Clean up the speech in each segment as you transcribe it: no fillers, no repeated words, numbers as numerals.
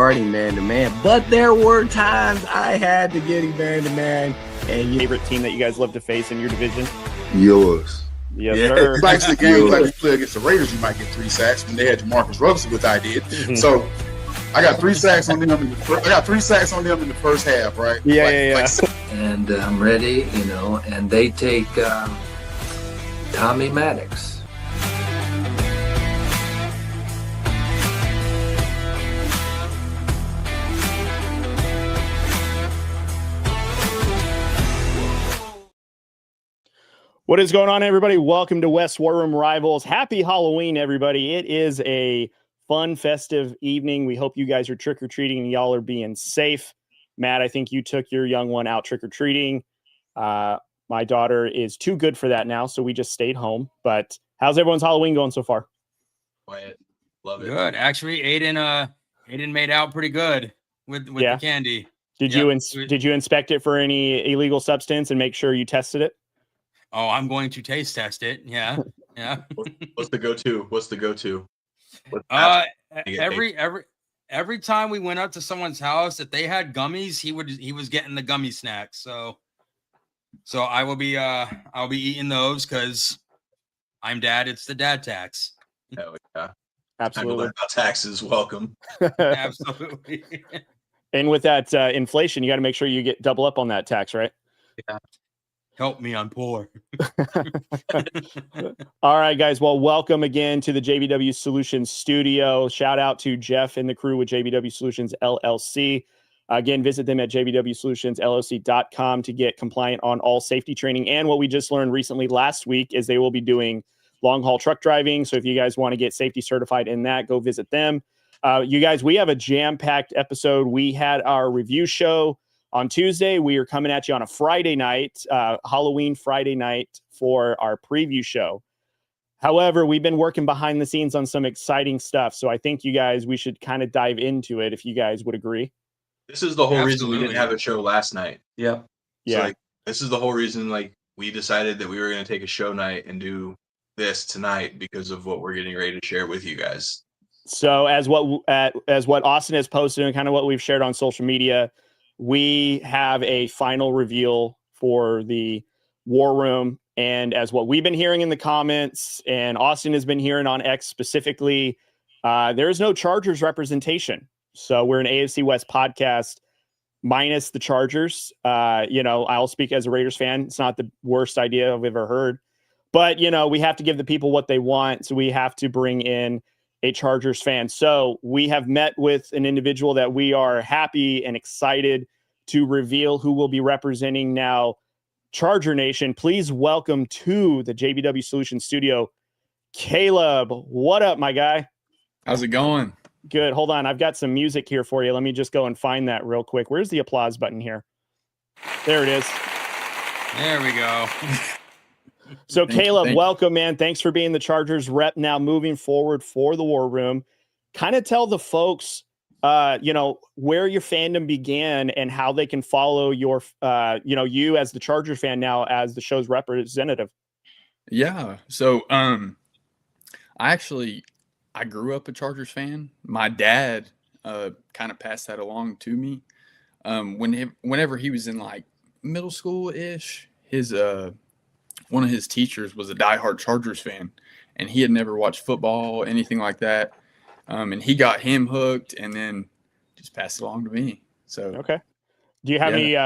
guard him man-to-man. But there were times I had to get him man-to-man. And your favorite team that you guys love to face in your division? Yours. Yes, sir. It's like the games like you play against the Raiders, you might get 3 sacks. When they had Marcus Rutherford, which I did. So I got 3 sacks on them. I got 3 sacks on them in the first half, right? Yeah. And I'm ready, and they take Tommy Maddox. What is going on, everybody? Welcome to West War Room Rivals. Happy Halloween, everybody. It is a fun, festive evening. We hope you guys are trick-or-treating and y'all are being safe. Matt, I think you took your young one out trick-or-treating. My daughter is too good for that now, so we just stayed home. But how's everyone's Halloween going so far? Quiet. Love it. Good. Actually, Aiden made out pretty good with the candy. Did you inspect it for any illegal substance and make sure you tested it? Oh, I'm going to taste test it. Yeah. What's the go-to? Every time we went up to someone's house, if they had gummies, he was getting the gummy snacks. So I'll be eating those because I'm dad. It's the dad tax. Oh yeah, Absolutely. Time to learn about taxes. Welcome. Absolutely. And with that inflation, you got to make sure you get double up on that tax, right? Yeah. Help me, I'm poor. All right, guys. Well, welcome again to the JBW Solutions studio. Shout out to Jeff and the crew with JBW Solutions LLC. Again, visit them at jbwsolutionsllc.com to get compliant on all safety training. And what we just learned recently last week is they will be doing long-haul truck driving. So if you guys want to get safety certified in that, go visit them. You guys, we have a jam-packed episode. We had our review show on Tuesday. We are coming at you on a Friday night, Halloween Friday night for our preview show. However, we've been working behind the scenes on some exciting stuff. So I think we should kind of dive into it if you guys would agree. This is the whole reason we didn't have a show last night. Yep. Yeah. So, this is the whole reason we decided that we were going to take a show night and do this tonight because of what we're getting ready to share with you guys. So as what Austin has posted and kind of what we've shared on social media, we have a final reveal for the War Room. And as what we've been hearing in the comments and Austin has been hearing on X specifically, there is no Chargers representation. So we're an AFC West podcast minus the Chargers. I'll speak as a Raiders fan. It's not the worst idea I've ever heard. But, we have to give the people what they want. So we have to bring in a Chargers fan. So we have met with an individual that we are happy and excited to reveal who will be representing now Charger Nation. Please welcome to the JBW Solutions studio, Caleb. What up, my guy? How's it going? Good. Hold on. I've got some music here for you. Let me just go and find that real quick. Where's the applause button here? There it is. There we go. So Caleb, welcome, man. Thanks for being the Chargers rep now moving forward for the War Room. Kind of tell the folks, where your fandom began and how they can follow your, you as the Chargers fan now as the show's representative. Yeah. So, I grew up a Chargers fan. My dad, kind of passed that along to me. Whenever he was in like middle school ish, one of his teachers was a diehard Chargers fan, and he had never watched football, anything like that. And he got him hooked and then just passed it along to me. So, okay. Do you have any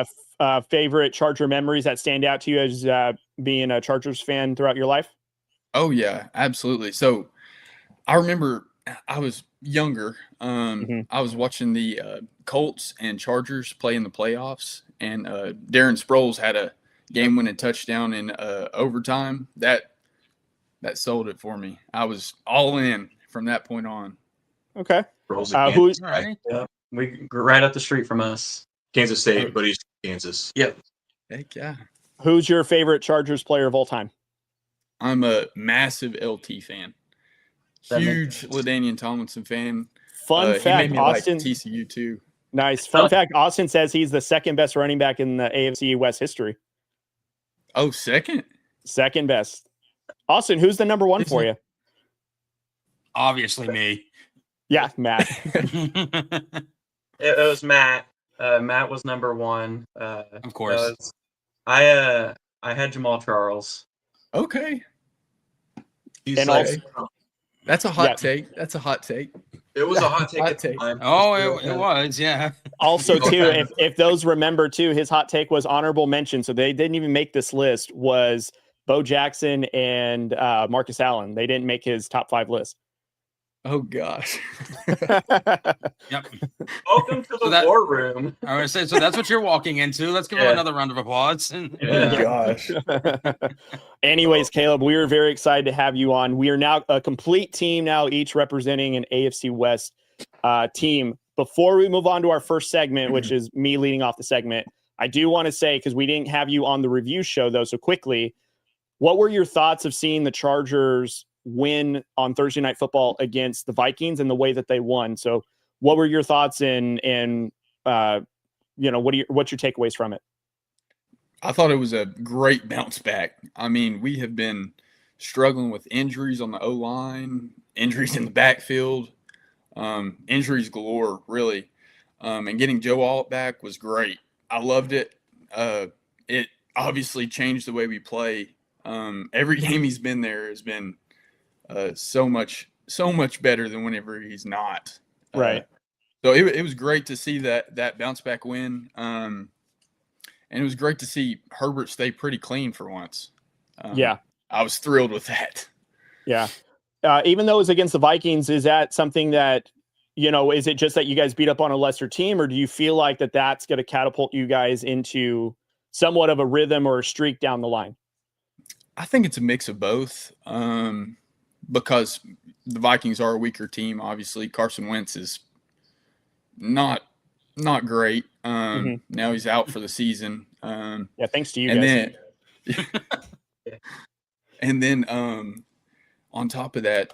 favorite Charger memories that stand out to you as being a Chargers fan throughout your life? Oh, yeah, absolutely. So I remember I was younger. I was watching the Colts and Chargers play in the playoffs, and Darren Sproles had a game-winning touchdown in overtime. That sold it for me. I was all in from that point on. Okay. Who's right? Yeah, we right up the street from us. Kansas State, but he's Kansas. Yep. Heck yeah. Who's your favorite Chargers player of all time? I'm a massive LT fan. Huge LaDainian Tomlinson fan. Fun fact, Austin like TCU too. Nice. Fun fact, Austin says he's the second best running back in the AFC West history. Oh, second? Second best. Austin, who's the number one for you? Obviously me. Yeah, Matt. It was Matt. Matt was number one. Of course. I had Jamal Charles. Okay. He's And like, also- That's a hot Yeah. take. That's a hot take. it was a hot take. Hot at the take. time. Oh, it was, yeah. Also, too, if those remember, too, his hot take was honorable mention. So they didn't even make this list, was Bo Jackson and Marcus Allen. They didn't make his top 5 list. Oh gosh. Yep. Welcome to the war room. I would say, so that's what you're walking into. Let's give him Yeah. another round of applause. Oh gosh. Anyways, Caleb, we are very excited to have you on. We are now a complete team now, each representing an AFC West team. Before we move on to our first segment, which is me leading off the segment, I do want to say, because we didn't have you on the review show, though, so quickly, what were your thoughts of seeing the Chargers win on Thursday Night Football against the Vikings and the way that they won? So what were your thoughts and what's your takeaways from it? I thought it was a great bounce back. I mean, we have been struggling with injuries on the O-line, injuries in the backfield, injuries galore, really. And getting Joe Alt back was great. I loved it. It obviously changed the way we play. Every game he's been there has been so much better than whenever he's not. Right. So it was great to see that bounce back win. And it was great to see Herbert stay pretty clean for once. Yeah. I was thrilled with that. Yeah. Even though it was against the Vikings, is that something that, is it just that you guys beat up on a lesser team, or do you feel like that's going to catapult you guys into somewhat of a rhythm or a streak down the line? I think it's a mix of both. Because the Vikings are a weaker team, obviously. Carson Wentz is not great. Now he's out for the season. Yeah, thanks to you and guys. Then on top of that,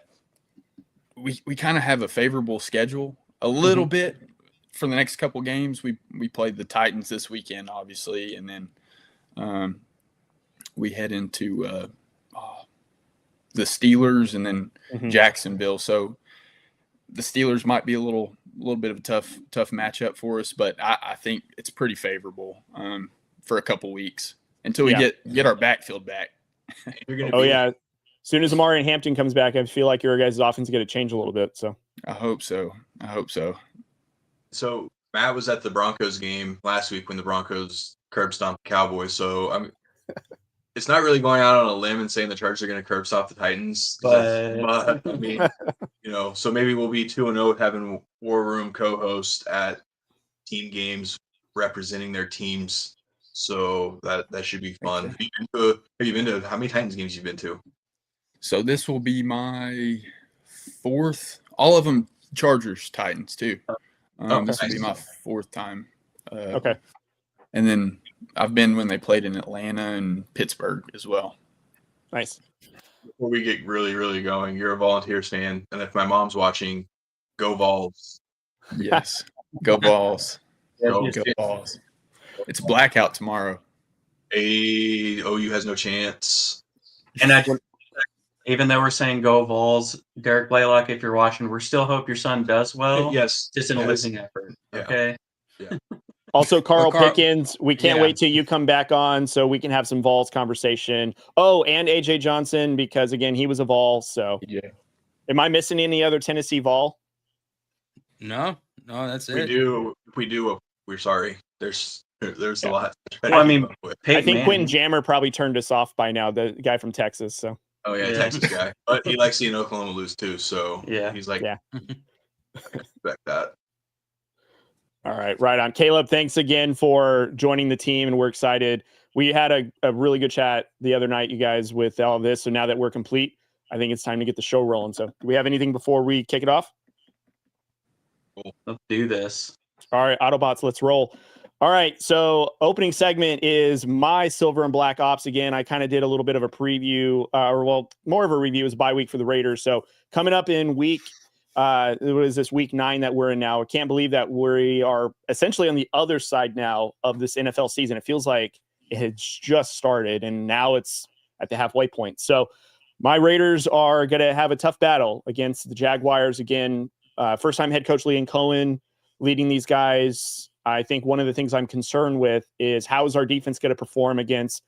we kind of have a favorable schedule a little bit for the next couple games. We played the Titans this weekend, obviously, and then we head into the Steelers and then Jacksonville. So the Steelers might be a little bit of a tough matchup for us, but I think it's pretty favorable for a couple weeks until we get our backfield back. Yeah. As soon as Amari and Hampton comes back, I feel like your guys' offense is going to change a little bit. So I hope so. So Matt was at the Broncos game last week when the Broncos curb stomped the Cowboys. So it's not really going out on a limb and saying the Chargers are going to curb stop the Titans. But I mean, so maybe we'll be 2-0 having War Room co-host at team games representing their teams. So that should be fun. Have you been to how many Titans games you've been to? So this will be my 4th. All of them Chargers, Titans too. This will be my 4th time. Okay. And then I've been when they played in Atlanta and Pittsburgh as well. Nice. Before we get really, really going, you're a Volunteers fan, and if my mom's watching, go Vols. Yes. Go Vols. Go Vols. It's blackout tomorrow. OU has no chance. And even though we're saying go Vols, Derek Blaylock, if you're watching, we still hope your son does well. Yes. Just in a losing effort. Yeah. Okay. Yeah. Also, Carl Carl- Pickens, we can't wait till you come back on so we can have some Vols conversation. Oh, and AJ Johnson, because again, he was a Vol. So Yeah. Am I missing any other Tennessee Vol? No, that's We it. do. We're sorry. There's a lot. Well, I mean, I Peyton think Quentin Manning. Jammer probably turned us off by now, the guy from Texas. So Oh yeah, Yeah. Texas guy, but he likes seeing Oklahoma lose too. So Yeah. he's like, Yeah. expect that. all right, right on. Caleb, thanks again for joining the team, and we're excited. We had a really good chat the other night, you guys, with all of this. So now that we're complete, I think it's time to get the show rolling. So do we have anything before we kick it off? Let's do this. All right, Autobots, let's roll. All right, so opening segment is my Silver and Black Ops. Again, I kind of did a little bit of a preview, more of a review. It was bye week for the Raiders. So coming up in week, it was this week 9 that we're in now. I can't believe that we are essentially on the other side now of this NFL season. It feels like it had just started, and now it's at the halfway point. So my Raiders are going to have a tough battle against the Jaguars again. First-time head coach Liam Cohen leading these guys. I think one of the things I'm concerned with is how is our defense going to perform against,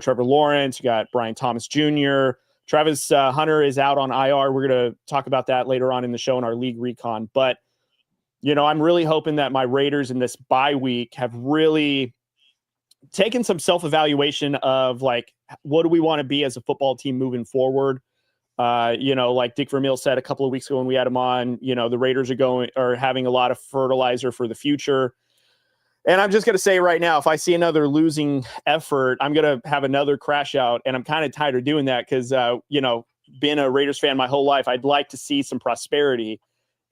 Trevor Lawrence. You got Brian Thomas Jr. Travis Hunter is out on IR. We're going to talk about that later on in the show in our league recon. But, I'm really hoping that my Raiders in this bye week have really taken some self-evaluation of like, what do we want to be as a football team moving forward? Like Dick Vermeil said a couple of weeks ago when we had him on, the Raiders are having a lot of fertilizer for the future. And I'm just going to say right now, if I see another losing effort, I'm going to have another crash out. And I'm kind of tired of doing that because, being a Raiders fan my whole life, I'd like to see some prosperity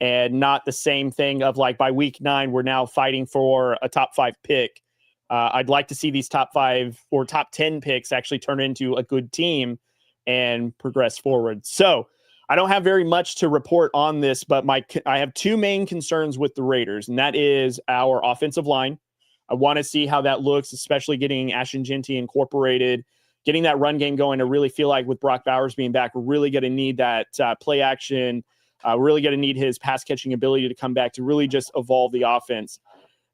and not the same thing of like by week 9, we're now fighting for a top 5 pick. I'd like to see these top 5 or top 10 picks actually turn into a good team and progress forward. So I don't have very much to report on this, but I have 2 main concerns with the Raiders, and that is our offensive line. I want to see how that looks, especially getting Ashton Jeanty incorporated, getting that run game going. I really feel like with Brock Bowers being back, we're really going to need that play action. We're really going to need his pass catching ability to come back to really just evolve the offense.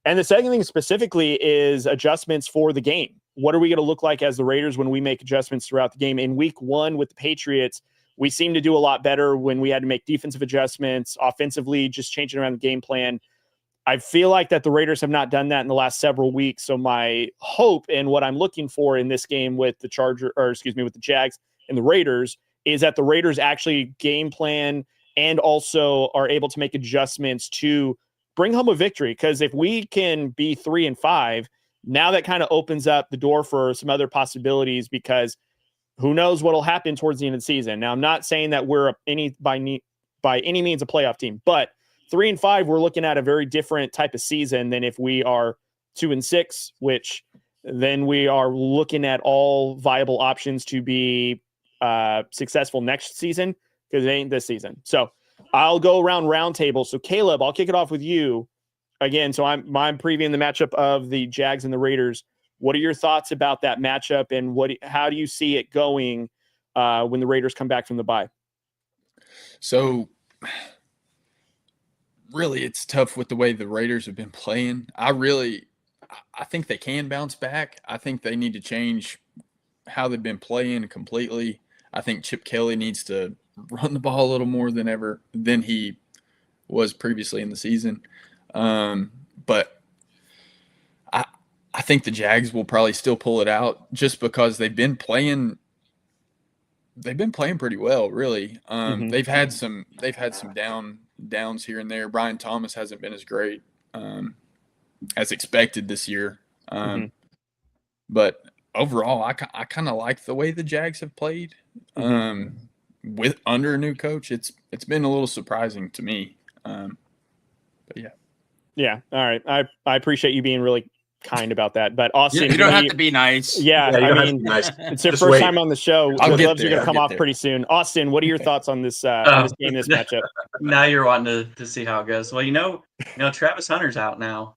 And the second thing specifically is adjustments for the game. What are we going to look like as the Raiders when we make adjustments throughout the game? In week 1 with the Patriots, we seem to do a lot better when we had to make defensive adjustments, offensively, just changing around the game plan. I feel like that the Raiders have not done that in the last several weeks. So my hope and what I'm looking for in this game with the with the Jags and the Raiders is that the Raiders actually game plan and also are able to make adjustments to bring home a victory. Because if we can be 3-5, now that kind of opens up the door for some other possibilities, because who knows what will happen towards the end of the season. Now, I'm not saying that we're by any means a playoff team, but 3-5, we're looking at a very different type of season than if we are 2-6, which then we are looking at all viable options to be successful next season, because it ain't this season. So I'll go around round table. So Caleb, I'll kick it off with you again. So I'm previewing the matchup of the Jags and the Raiders. What are your thoughts about that matchup, and how do you see it going when the Raiders come back from the bye? So really, it's tough with the way the Raiders have been playing. I think they can bounce back. I think they need to change how they've been playing completely. I think Chip Kelly needs to run the ball a little more than he was previously in the season. But I think the Jags will probably still pull it out just because they've been playing pretty well, really. They've had some downs here and there. Brian Thomas hasn't been as great as expected this year. But overall, I kind of like the way the Jags have played. With under a new coach, it's been a little surprising to me. But yeah. Yeah. All right. I appreciate you being really kind about that. But Austin, you don't have to be nice. Yeah. Yeah, you I don't have to mean, be nice. it's your Just first wait. time on the show. I'll get Gloves are there. going to come I'll off get there. pretty soon. Austin, what are your thoughts on this this game, this matchup? Now you're wanting to see how it goes. Well, Travis Hunter's out now.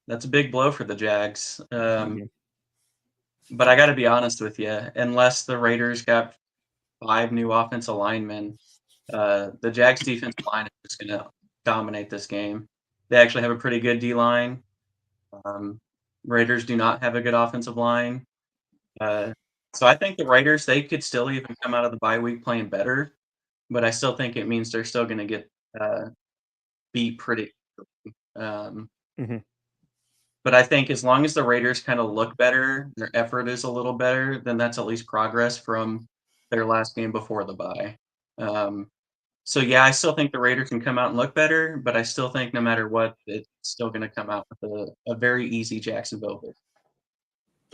That's a big blow for the Jags. But I got to be honest with you, unless the Raiders got 5 new offensive linemen, the Jags defensive line is just going to dominate this game. They actually have a pretty good D-line. Raiders do not have a good offensive line. So I think the Raiders, they could still even come out of the bye week playing better, but I still think it means they're still going to get beat pretty. But I think as long as the Raiders kind of look better, their effort is a little better, then that's at least progress from their last game before the bye. So yeah, I still think the Raiders can come out and look better, but I still think no matter what, it's still going to come out with a very easy Jacksonville victory.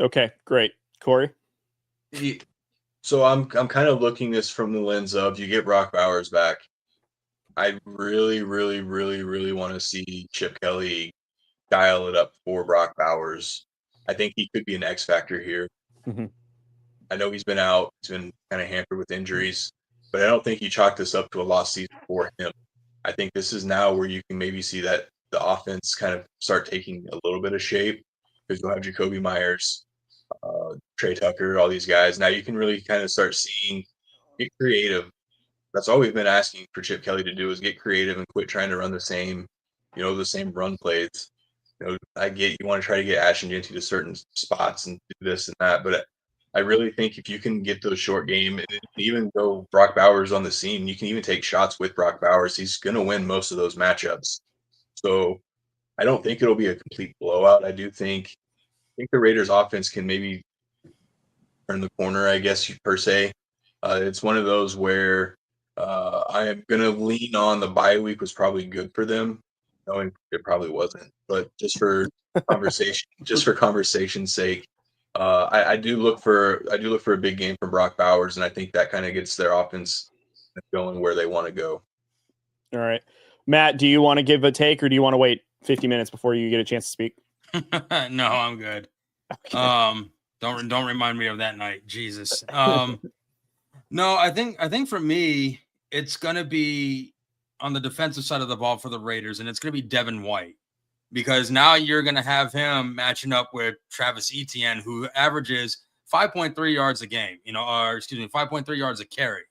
Okay, great. Cory? So I'm kind of looking this from the lens of you get Brock Bowers back. I really, really, really, really want to see Chip Kelly dial it up for Brock Bowers. I think he could be an X factor here. I know he's been out. He's been kind of hampered with injuries, but I don't think you chalk this up to a lost season for him. I think this is now where you can maybe see that the offense kind of start taking a little bit of shape, because you'll have Jacoby Myers, Trey Tucker, all these guys. Now you can really kind of start seeing, get creative. That's all we've been asking for Chip Kelly to do, is get creative and quit trying to run the same the same run plays. I get you want to try to get Ashton Jeanty to certain spots and do this and that, but I really think if you can get those short game, and even though Brock Bowers on the scene, you can even take shots with Brock Bowers. He's going to win most of those matchups. So I don't think it'll be a complete blowout. I think the Raiders offense can maybe turn the corner, I guess per se. It's one of those where I am going to lean on the bye week was probably good for them, knowing it probably wasn't. But just for conversation's sake, I do look for a big game from Brock Bowers, and I think that kind of gets their offense going where they want to go. All right, Matt, do you want to give a take, or do you want to wait 50 minutes before you get a chance to speak? No, I'm good. Okay. Don't remind me of that night, Jesus. No, I think for me, it's gonna be on the defensive side of the ball for the Raiders, and it's gonna be Devin White, because now you're gonna have him matching up with Travis Etienne, who averages 5.3 yards a game, 5.3 yards a carry,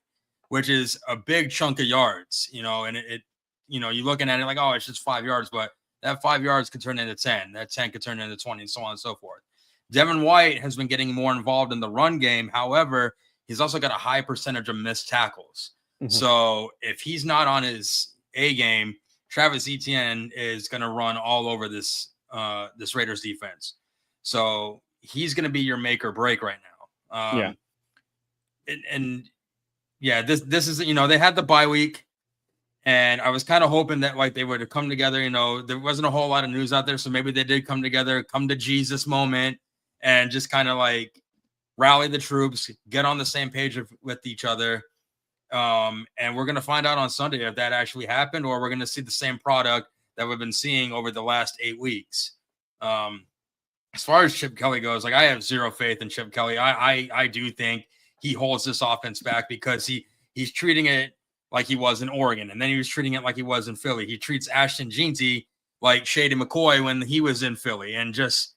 which is a big chunk of yards, and it you're looking at it like, oh, it's just 5 yards, but that 5 yards could turn into 10, that 10 could turn into 20, and so on and so forth. Devin White has been getting more involved in the run game. However, he's also got a high percentage of missed tackles. Mm-hmm. So if he's not on his A game, Travis Etienne is going to run all over this Raiders defense. So he's going to be your make or break right now. This is, they had the bye week, and I was kind of hoping that like they would have come together. There wasn't a whole lot of news out there, so maybe they did come together, come to Jesus moment, and just kind of like rally the troops, get on the same page with each other. And we're going to find out on Sunday if that actually happened, or we're going to see the same product that we've been seeing over the last 8 weeks. As far as Chip Kelly goes, like I have zero faith in Chip Kelly. I do think he holds this offense back because he's treating it like he was in Oregon, and then he was treating it like he was in Philly. He treats Ashton Jeanty like Shady McCoy when he was in Philly, and just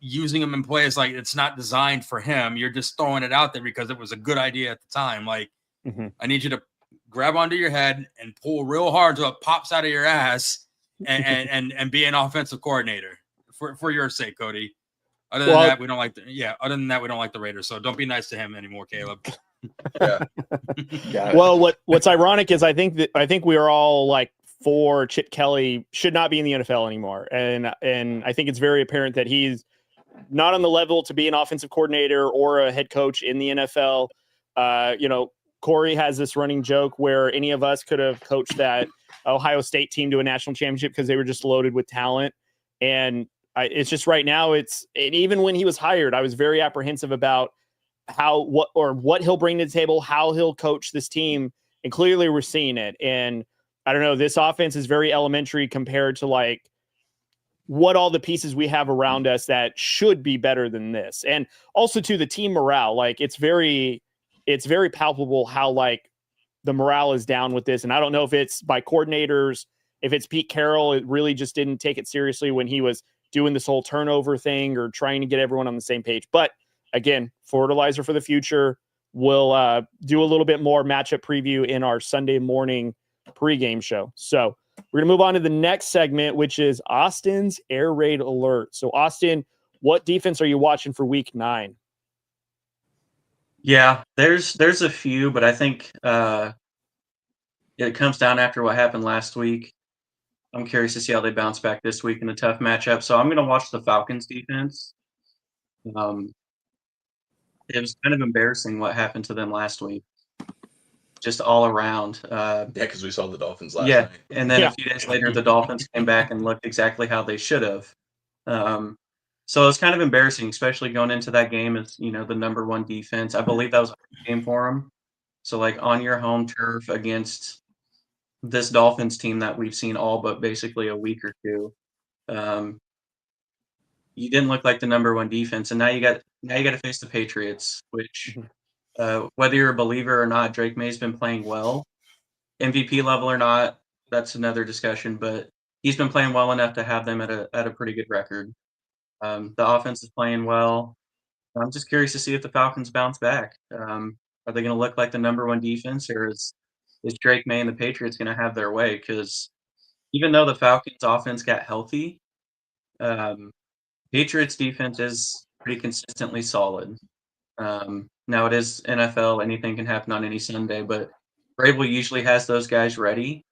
using him in plays like it's not designed for him. You're just throwing it out there because it was a good idea at the time. Like, I need you to grab onto your head and pull real hard so it pops out of your ass and be an offensive coordinator for your sake, Cody. Other than that, we don't like the Raiders. So don't be nice to him anymore, Caleb. Yeah. Well, what's ironic is I think we are all like for Chip Kelly should not be in the NFL anymore. And I think it's very apparent that he's not on the level to be an offensive coordinator or a head coach in the NFL. Cory has this running joke where any of us could have coached that Ohio State team to a national championship because they were just loaded with talent. And it's just right now and even when he was hired, I was very apprehensive about what he'll bring to the table, how he'll coach this team. And clearly we're seeing it. And I don't know, this offense is very elementary compared to like what all the pieces we have around us that should be better than this. And also to the team morale, like it's very palpable how like the morale is down with this. And I don't know if it's by coordinators, if it's Pete Carroll, it really just didn't take it seriously when he was doing this whole turnover thing or trying to get everyone on the same page. But again, fertilizer for the future. We'll do a little bit more matchup preview in our Sunday morning pregame show. So we're going to move on to the next segment, which is Austin's Air Raid Alert. So Austin, what defense are you watching for week 9? Yeah, there's a few, but I think it comes down after what happened last week. I'm curious to see how they bounce back this week in a tough matchup. So I'm going to watch the Falcons defense. It was kind of embarrassing what happened to them last week, just all around. Because we saw the Dolphins last night. And then a few days later, the Dolphins came back and looked exactly how they should have. So it's kind of embarrassing, especially going into that game as, the number one defense. I believe that was a game for them. So, like, on your home turf against this Dolphins team that we've seen all but basically a week or two, you didn't look like the number one defense. And now you got to face the Patriots, which, whether you're a believer or not, Drake May's been playing well. MVP level or not, that's another discussion. But he's been playing well enough to have them at a pretty good record. The offense is playing well. I'm just curious to see if the Falcons bounce back. Are they going to look like the number one defense, or is Drake May and the Patriots going to have their way? Because even though the Falcons offense got healthy, Patriots defense is pretty consistently solid. Now it is NFL, anything can happen on any Sunday, but Vrabel usually has those guys ready.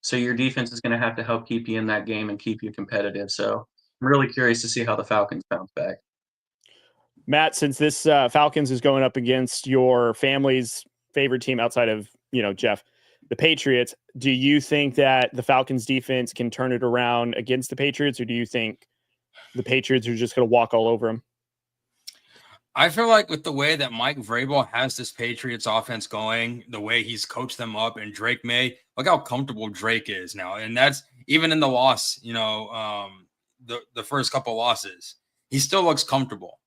So your defense is going to have to help keep you in that game and keep you competitive. So I'm really curious to see how the Falcons bounce back. Matt, since this Falcons is going up against your family's favorite team outside of, Jeff, the Patriots, do you think that the Falcons defense can turn it around against the Patriots, or do you think the Patriots are just going to walk all over them? I feel like with the way that Mike Vrabel has this Patriots offense going, the way he's coached them up, and Drake May, look how comfortable Drake is now. And that's even in the loss, the first couple losses, he still looks comfortable.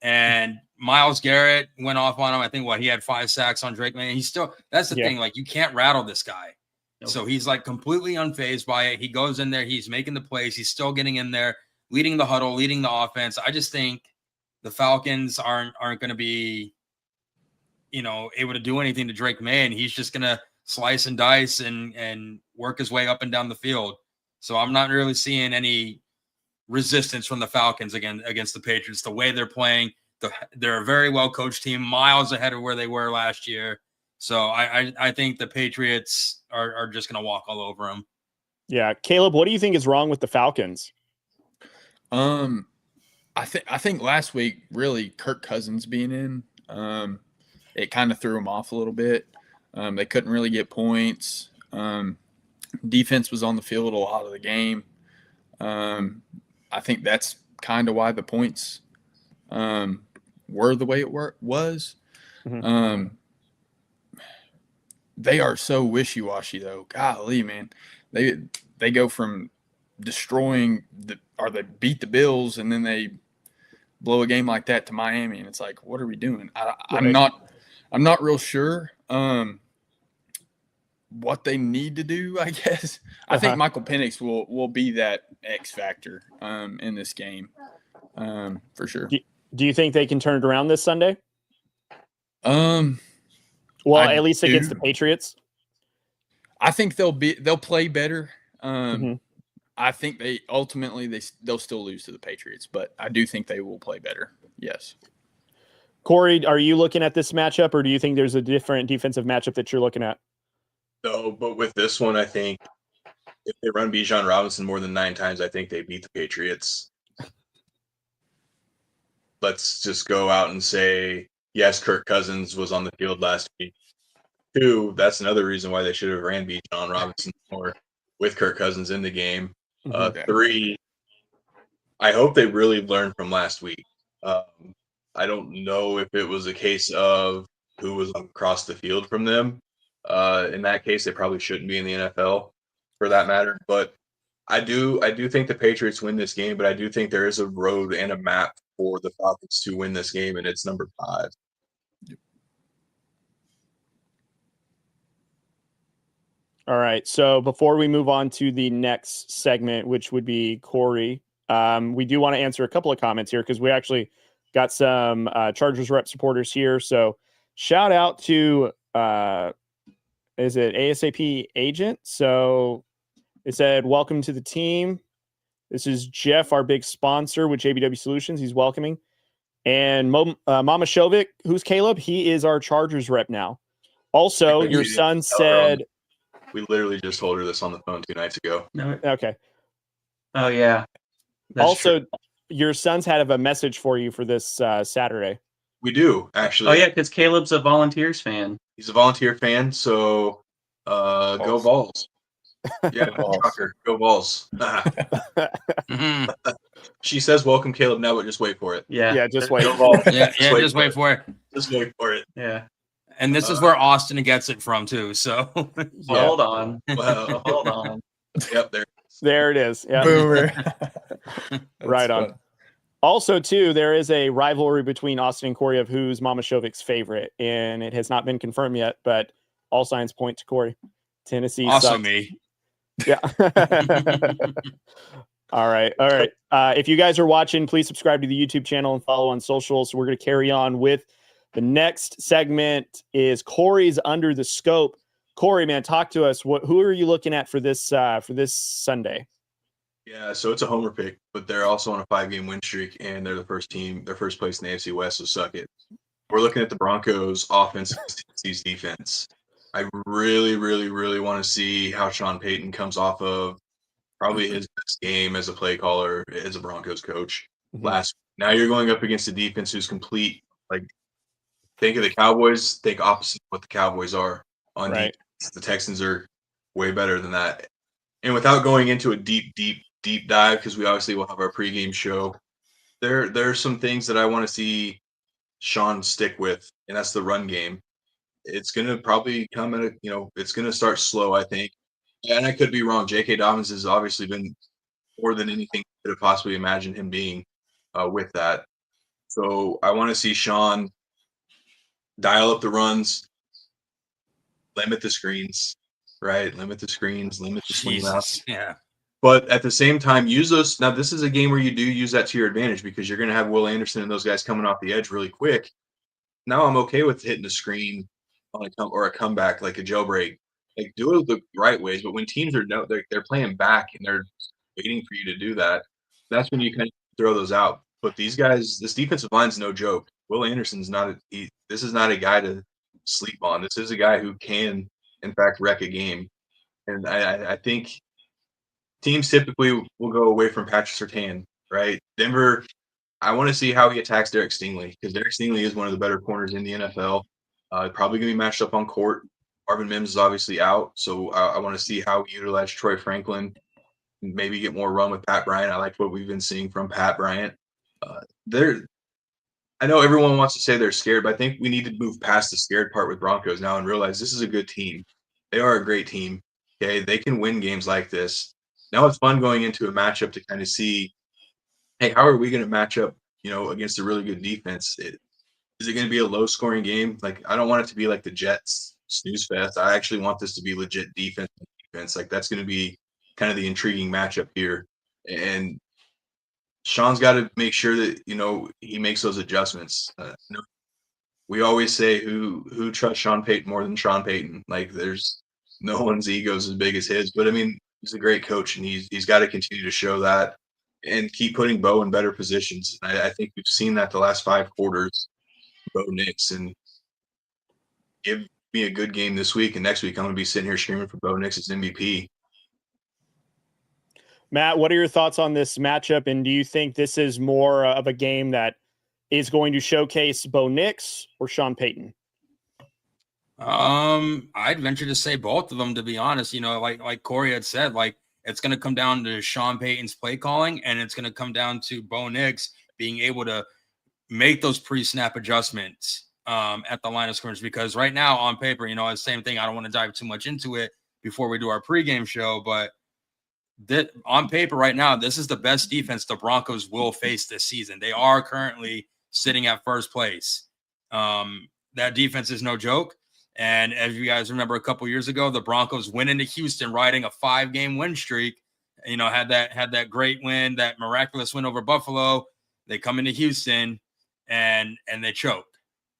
And Myles Garrett went off on him. I think he had 5 sacks on Drake May. He's still, that's the thing. Like, you can't rattle this guy. Nope. So he's like completely unfazed by it. He goes in there, he's making the plays. He's still getting in there, leading the huddle, leading the offense. I just think the Falcons aren't going to be, able to do anything to Drake May, and he's just going to slice and dice and work his way up and down the field. So I'm not really seeing any resistance from the Falcons against the Patriots. The way they're playing, they're a very well coached team, miles ahead of where they were last year. So I think the Patriots are just going to walk all over them. Yeah, Caleb, what do you think is wrong with the Falcons? I think last week, really, Kirk Cousins being in, it kind of threw them off a little bit. They couldn't really get points. Defense was on the field a lot of the game. I think that's kind of why the points were the way it was. Mm-hmm. They are so wishy-washy, though. Golly, man. They go from destroying they beat the Bills, and then they blow a game like that to Miami, and it's like, what are we doing? I'm not real sure what they need to do, I guess. I think Michael Penix will be that X factor in this game for sure. Do you think they can turn it around this Sunday? Well, at least against the Patriots. I think they'll play better. I think they'll still lose to the Patriots, but I do think they will play better. Yes. Cory, are you looking at this matchup, or do you think there's a different defensive matchup that you're looking at? No, but with this one, I think if they run Bijan Robinson more than 9 times, I think they beat the Patriots. Let's just go out and say, yes, Kirk Cousins was on the field last week. 2, that's another reason why they should have ran Bijan Robinson more with Kirk Cousins in the game. 3, I hope they really learned from last week. I don't know if it was a case of who was across the field from them. In that case, they probably shouldn't be in the NFL for that matter. But I do think the Patriots win this game, but I do think there is a road and a map for the Falcons to win this game, and it's number 5. All right. So before we move on to the next segment, which would be Cory, we do want to answer a couple of comments here because we actually got some Chargers rep supporters here. So shout out to, is it ASAP Agent? So it said, welcome to the team. This is Jeff, our big sponsor with JBW Solutions. He's welcoming. And Mama Shovik, who's Caleb? He is our Chargers rep now. Also, your son said... We literally just told her this on the phone 2 nights ago. No. Okay. Oh, yeah. That's also, true. Your son's had a message for you for this Saturday. We do, actually. Oh, yeah, because Caleb's a Volunteers fan. He's a Volunteer fan, so go Vols. Yeah, shocker. Go Vols. She says, welcome, Caleb, now, but just wait for it. Yeah, just wait. Just wait for it. Just wait for it. Yeah. And this is where Austin gets it from, too. So hold on. Well, hold on. Yep, there it is. Yep. Boomer. Right on. Fun. Also, too, there is a rivalry between Austin and Cory of who's Mama Shovik's favorite, and it has not been confirmed yet, but all signs point to Cory. Tennessee also sucks. Me. Yeah. All right. If you guys are watching, please subscribe to the YouTube channel and follow on socials. So we're going to carry on with the next segment is Cory's Under the Scope. Cory, man, talk to us. Who are you looking at for this Sunday? Yeah, so it's a homer pick, but they're also on a 5-game win streak, and they're the first team. They're first place in the AFC West, so suck it. We're looking at the Broncos' offense against Tennessee's defense. I really, really, really want to see how Sean Payton comes off of probably his best game as a play caller, as a Broncos coach. Now you're going up against a defense who's complete. Like, think of the Cowboys, think opposite of what the Cowboys are on defense. The Texans are way better than that. And without going into a deep dive, because we obviously will have our pregame show, there are some things that I want to see Sean stick with, and that's the run game. It's going to probably come at it's going to start slow, I think. And I could be wrong. J.K. Dobbins has obviously been more than anything I could have possibly imagined him being with that. So I want to see Sean dial up the runs, limit the screens, right? Limit the screens, limit the swing routes. Yeah. But at the same time, use those. Now, this is a game where you do use that to your advantage because you're going to have Will Anderson and those guys coming off the edge really quick. Now I'm okay with hitting the screen on a comeback, like a jailbreak. Like, do it the right ways. But when teams they're playing back and they're waiting for you to do that, that's when you kind of throw those out. But these guys, this defensive line's no joke. Will Anderson's this is not a guy to sleep on. This is a guy who can, in fact, wreck a game. And I think teams typically will go away from Patrick Surtain, right? Denver, I want to see how he attacks Derek Stingley because Derek Stingley is one of the better corners in the NFL. Probably going to be matched up on court. Marvin Mims is obviously out, so I want to see how we utilize Troy Franklin, maybe get more run with Pat Bryant. I like what we've been seeing from Pat Bryant. I know everyone wants to say they're scared, but I think we need to move past the scared part with Broncos now and realize this is a good team. They are a great team. Okay, they can win games like this. Now it's fun going into a matchup to kind of see, hey, how are we going to match up, against a really good defense? Is it going to be a low-scoring game? Like, I don't want it to be like the Jets snooze fest. I actually want this to be legit defense. Like, that's going to be kind of the intriguing matchup here. And Sean's got to make sure that, he makes those adjustments. We always say who trusts Sean Payton more than Sean Payton. Like, there's no one's ego is as big as his. But, I mean, he's a great coach, and he's got to continue to show that and keep putting Bo in better positions. I think we've seen that the last 5 quarters. Bo Nix, and give me a good game this week, and next week I'm going to be sitting here screaming for Bo Nix as MVP. Matt, what are your thoughts on this matchup, and do you think this is more of a game that is going to showcase Bo Nix or Sean Payton? I'd venture to say both of them, to be honest. Like Cory had said, like, it's going to come down to Sean Payton's play calling, and it's going to come down to Bo Nix being able to make those pre-snap adjustments at the line of scrimmage, because right now on paper, the same thing. I don't want to dive too much into it before we do our pregame show, but on paper right now, this is the best defense the Broncos will face this season. They are currently sitting at first place. That defense is no joke. And as you guys remember, a couple years ago, the Broncos went into Houston riding a 5-game win streak. Had that great win, that miraculous win over Buffalo. They come into Houston and they choked.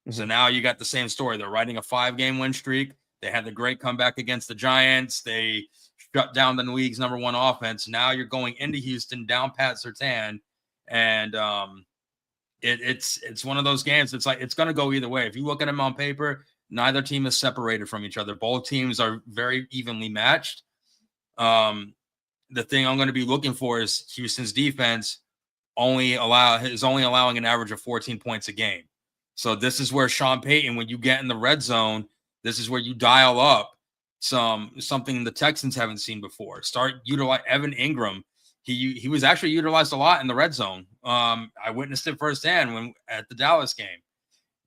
Mm-hmm. So now you got the same story. They're riding a 5-game win streak. They had the great comeback against the Giants. They shut down the league's number 1 offense. Now you're going into Houston down Pat Surtain, and it's one of those games. It's like it's going to go either way. If you look at them on paper, neither team is separated from each other. Both teams are very evenly matched. The thing I'm going to be looking for is Houston's defense only allowing an average of 14 points a game. So this is where Sean Payton, when you get in the red zone, this is where you dial up something the Texans haven't seen before. Start utilize Evan Ingram. He was actually utilized a lot in the red zone. I witnessed it firsthand when at the Dallas game.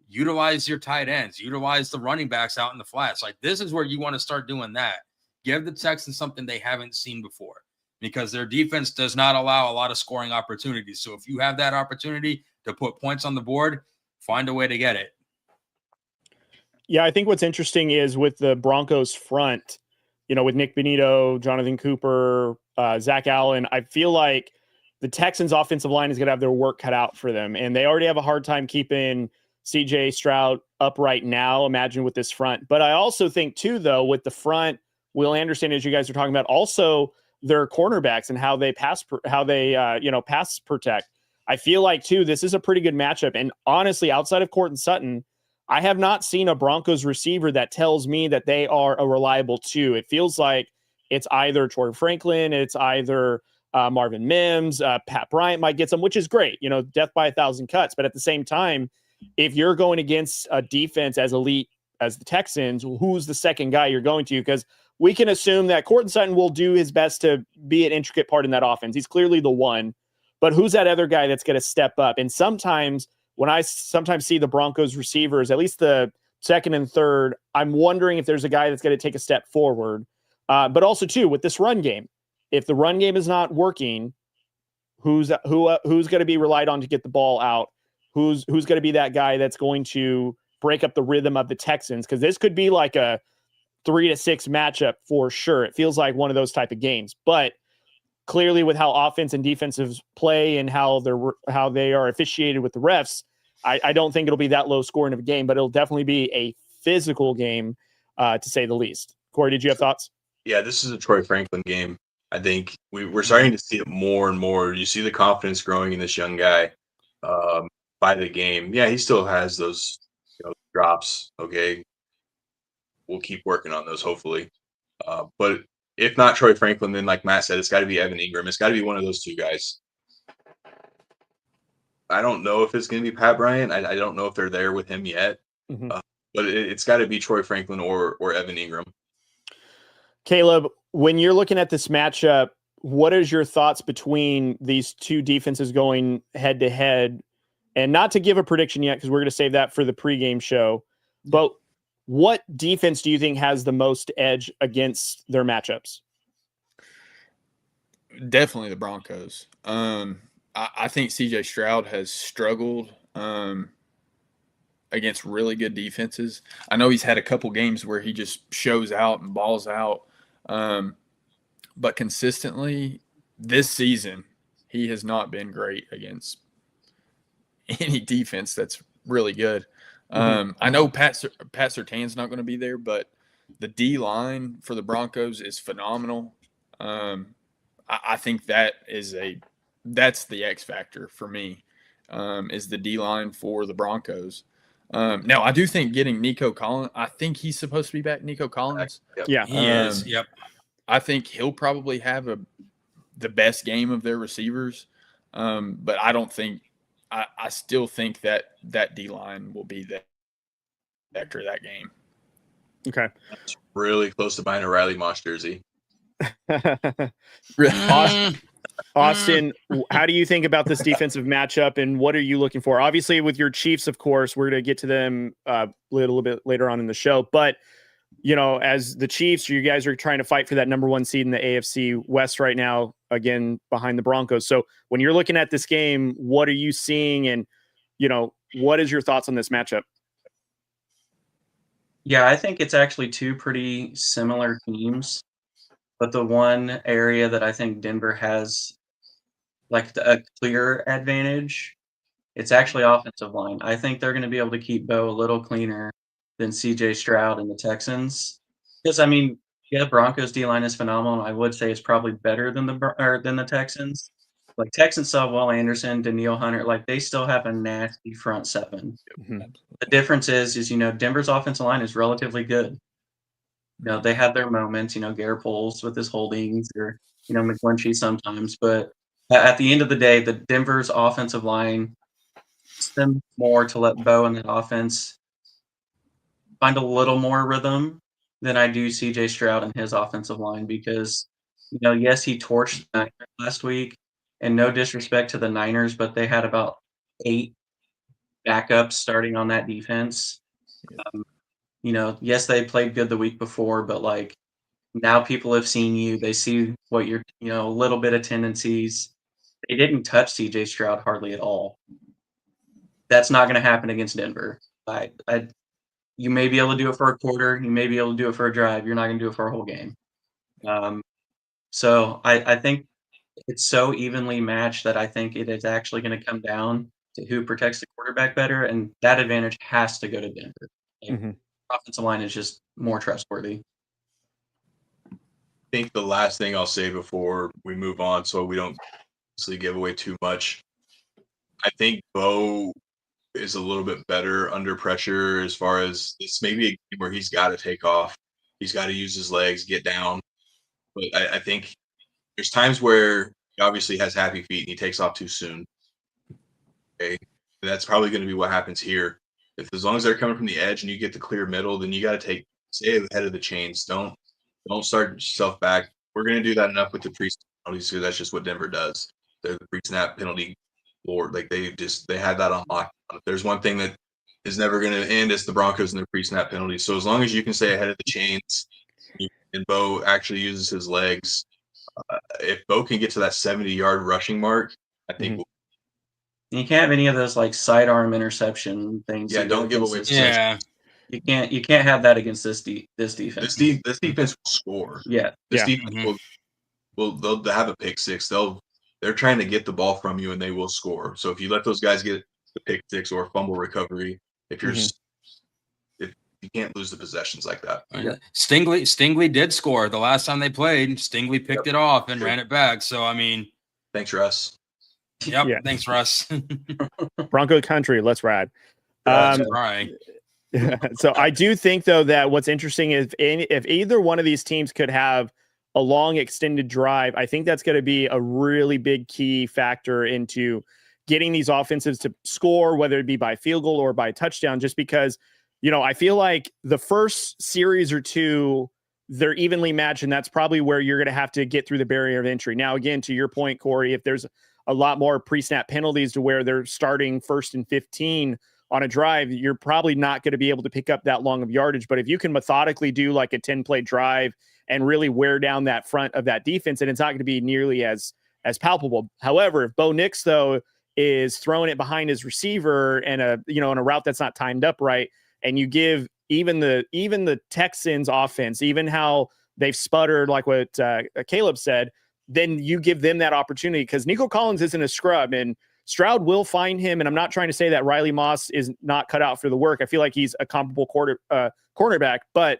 Utilize your tight ends, utilize the running backs out in the flats. Like, this is where you want to start doing that. Give the Texans something they haven't seen before, because their defense does not allow a lot of scoring opportunities. So if you have that opportunity to put points on the board, find a way to get it. Yeah, I think what's interesting is with the Broncos front, with Nick Bonito, Jonathan Cooper, Zach Allen, I feel like the Texans offensive line is going to have their work cut out for them. And they already have a hard time keeping CJ Stroud up right now. Imagine with this front. But I also think too, though, with the front, Will Anderson, as you guys are talking about, also their cornerbacks and how they pass protect. I feel like too, this is a pretty good matchup. And honestly, outside of Courtland Sutton, I have not seen a Broncos receiver that tells me that they are a reliable two. It feels like it's either Troy Franklin, it's either Marvin Mims, Pat Bryant might get some, which is great. Death by 1,000 cuts. But at the same time, if you're going against a defense as elite as the Texans, who's the second guy you're going to? Because we can assume that Courtland Sutton will do his best to be an intricate part in that offense. He's clearly the one. But who's that other guy that's going to step up? And sometimes when I see the Broncos receivers, at least the second and third, I'm wondering if there's a guy that's going to take a step forward. But also, too, with this run game, if the run game is not working, who's going to be relied on to get the ball out? Who's going to be that guy that's going to break up the rhythm of the Texans? Because this could be like a 3-6 matchup for sure. It feels like one of those type of games. But clearly, with how offense and defensive play and how they are officiated with the refs, I don't think it'll be that low scoring of a game. But it'll definitely be a physical game, to say the least. Corey, did you have thoughts? Yeah, this is a Troy Franklin game. I think we're starting to see it more and more. You see the confidence growing in this young guy by the game. Yeah, he still has those drops. Okay, we'll keep working on those, hopefully. But if not Troy Franklin, then like Matt said, it's got to be Evan Ingram. It's got to be one of those two guys. I don't know if it's going to be Pat Bryant. I don't know if they're there with him yet. Mm-hmm. But it's got to be Troy Franklin or Evan Ingram. Caleb, when you're looking at this matchup, what is your thoughts between these two defenses going head to head? And not to give a prediction yet, because we're going to save that for the pregame show. But what defense do you think has the most edge against their matchups? Definitely the Broncos. I think CJ Stroud has struggled against really good defenses. I know he's had a couple games where he just shows out and balls out. But consistently this season, he has not been great against any defense that's really good. I know Pat Surtain's not going to be there, but the D line for the Broncos is phenomenal. I think that's the X factor for me, is the D line for the Broncos. Now I do think getting Nico Collins, I think he's supposed to be back. Nico Collins. Yeah, he is. Yep. I think he'll probably have the best game of their receivers. But I don't think, I still think that D-line will be the vector of that game. Okay. That's really close to buying a Riley Moss jersey. Austin, how do you think about this defensive matchup, and what are you looking for? Obviously, with your Chiefs, of course, we're going to get to them a little bit later on in the show. But, as the Chiefs, you guys are trying to fight for that number one seed in the AFC West right now, again, behind the Broncos. So when you're looking at this game, what are you seeing, and, what is your thoughts on this matchup? Yeah, I think it's actually two pretty similar teams. But the one area that I think Denver has like a clear advantage, it's actually offensive line. I think they're going to be able to keep Bo a little cleaner than CJ Stroud and the Texans. Because the Broncos D line is phenomenal. I would say it's probably better than the Texans. Like Texans still have Will Anderson, Danielle Hunter. Like they still have a nasty front seven. Mm-hmm. The difference is Denver's offensive line is relatively good. They have their moments, Garrett Poles with his holdings or, McGlinchey sometimes. But at the end of the day, the Denver's offensive line them more to let Bo and the offense find a little more rhythm than I do CJ Stroud and his offensive line because, yes, he torched the Niners last week. And no disrespect to the Niners, but they had about 8 backups starting on that defense. Yes, they played good the week before, but now people have seen you. They see what you're, a little bit of tendencies. They didn't touch CJ Stroud hardly at all. That's not going to happen against Denver. You may be able to do it for a quarter. You may be able to do it for a drive. You're not going to do it for a whole game. So I think it's so evenly matched that I think it is actually going to come down to who protects the quarterback better, and that advantage has to go to Denver. Like, offensive line is just more trustworthy. I think the last thing I'll say before we move on, so we don't give away too much. I think Bo is a little bit better under pressure as far as it's maybe a game where he's got to take off. He's got to use his legs, get down. But I think there's times where he obviously has happy feet and he takes off too soon. Okay. And that's probably going to be what happens here. As long as they're coming from the edge and you get the clear middle, then you got to stay ahead of the chains. Don't start yourself back. We're going to do that enough with the pre-snap penalties because that's just what Denver does. They're the pre-snap penalty board. Like they had that on lock. If there's one thing that is never going to end, it's the Broncos and their pre-snap penalties. So as long as you can stay ahead of the chains and Bo actually uses his legs, if Bo can get to that 70-yard rushing mark, I think you can't have any of those like sidearm interception things. Yeah, don't give away. Yeah, you can't have that against this defense. This defense will score. Yeah, this defense they'll have a pick six. They're trying to get the ball from you and they will score. So if you let those guys get the pick six or fumble recovery, if you can't lose the possessions like that. Yeah. Stingley did score the last time they played. Stingley picked it off and ran it back. So I mean, thanks, Russ. Yep. Yeah. Thanks, Russ. Bronco country. Let's ride. Right. So I do think though that what's interesting is if either one of these teams could have a long extended drive, I think that's going to be a really big key factor into getting these offensives to score, whether it be by field goal or by touchdown, just because, I feel like the first series or two, they're evenly matched, and that's probably where you're going to have to get through the barrier of entry. Now, again, to your point, Cory, if there's a lot more pre-snap penalties to where they're starting 1st and 15 on a drive, you're probably not going to be able to pick up that long of yardage. But if you can methodically do like a 10-play drive and really wear down that front of that defense, and it's not going to be nearly as palpable. However, if Bo Nix, though, is throwing it behind his receiver and in a route that's not timed up right, and you give even the Texans offense, even how they've sputtered, like what Caleb said, then you give them that opportunity because Nico Collins isn't a scrub, and Stroud will find him. And I'm not trying to say that Riley Moss is not cut out for the work. I feel like he's a comparable cornerback, but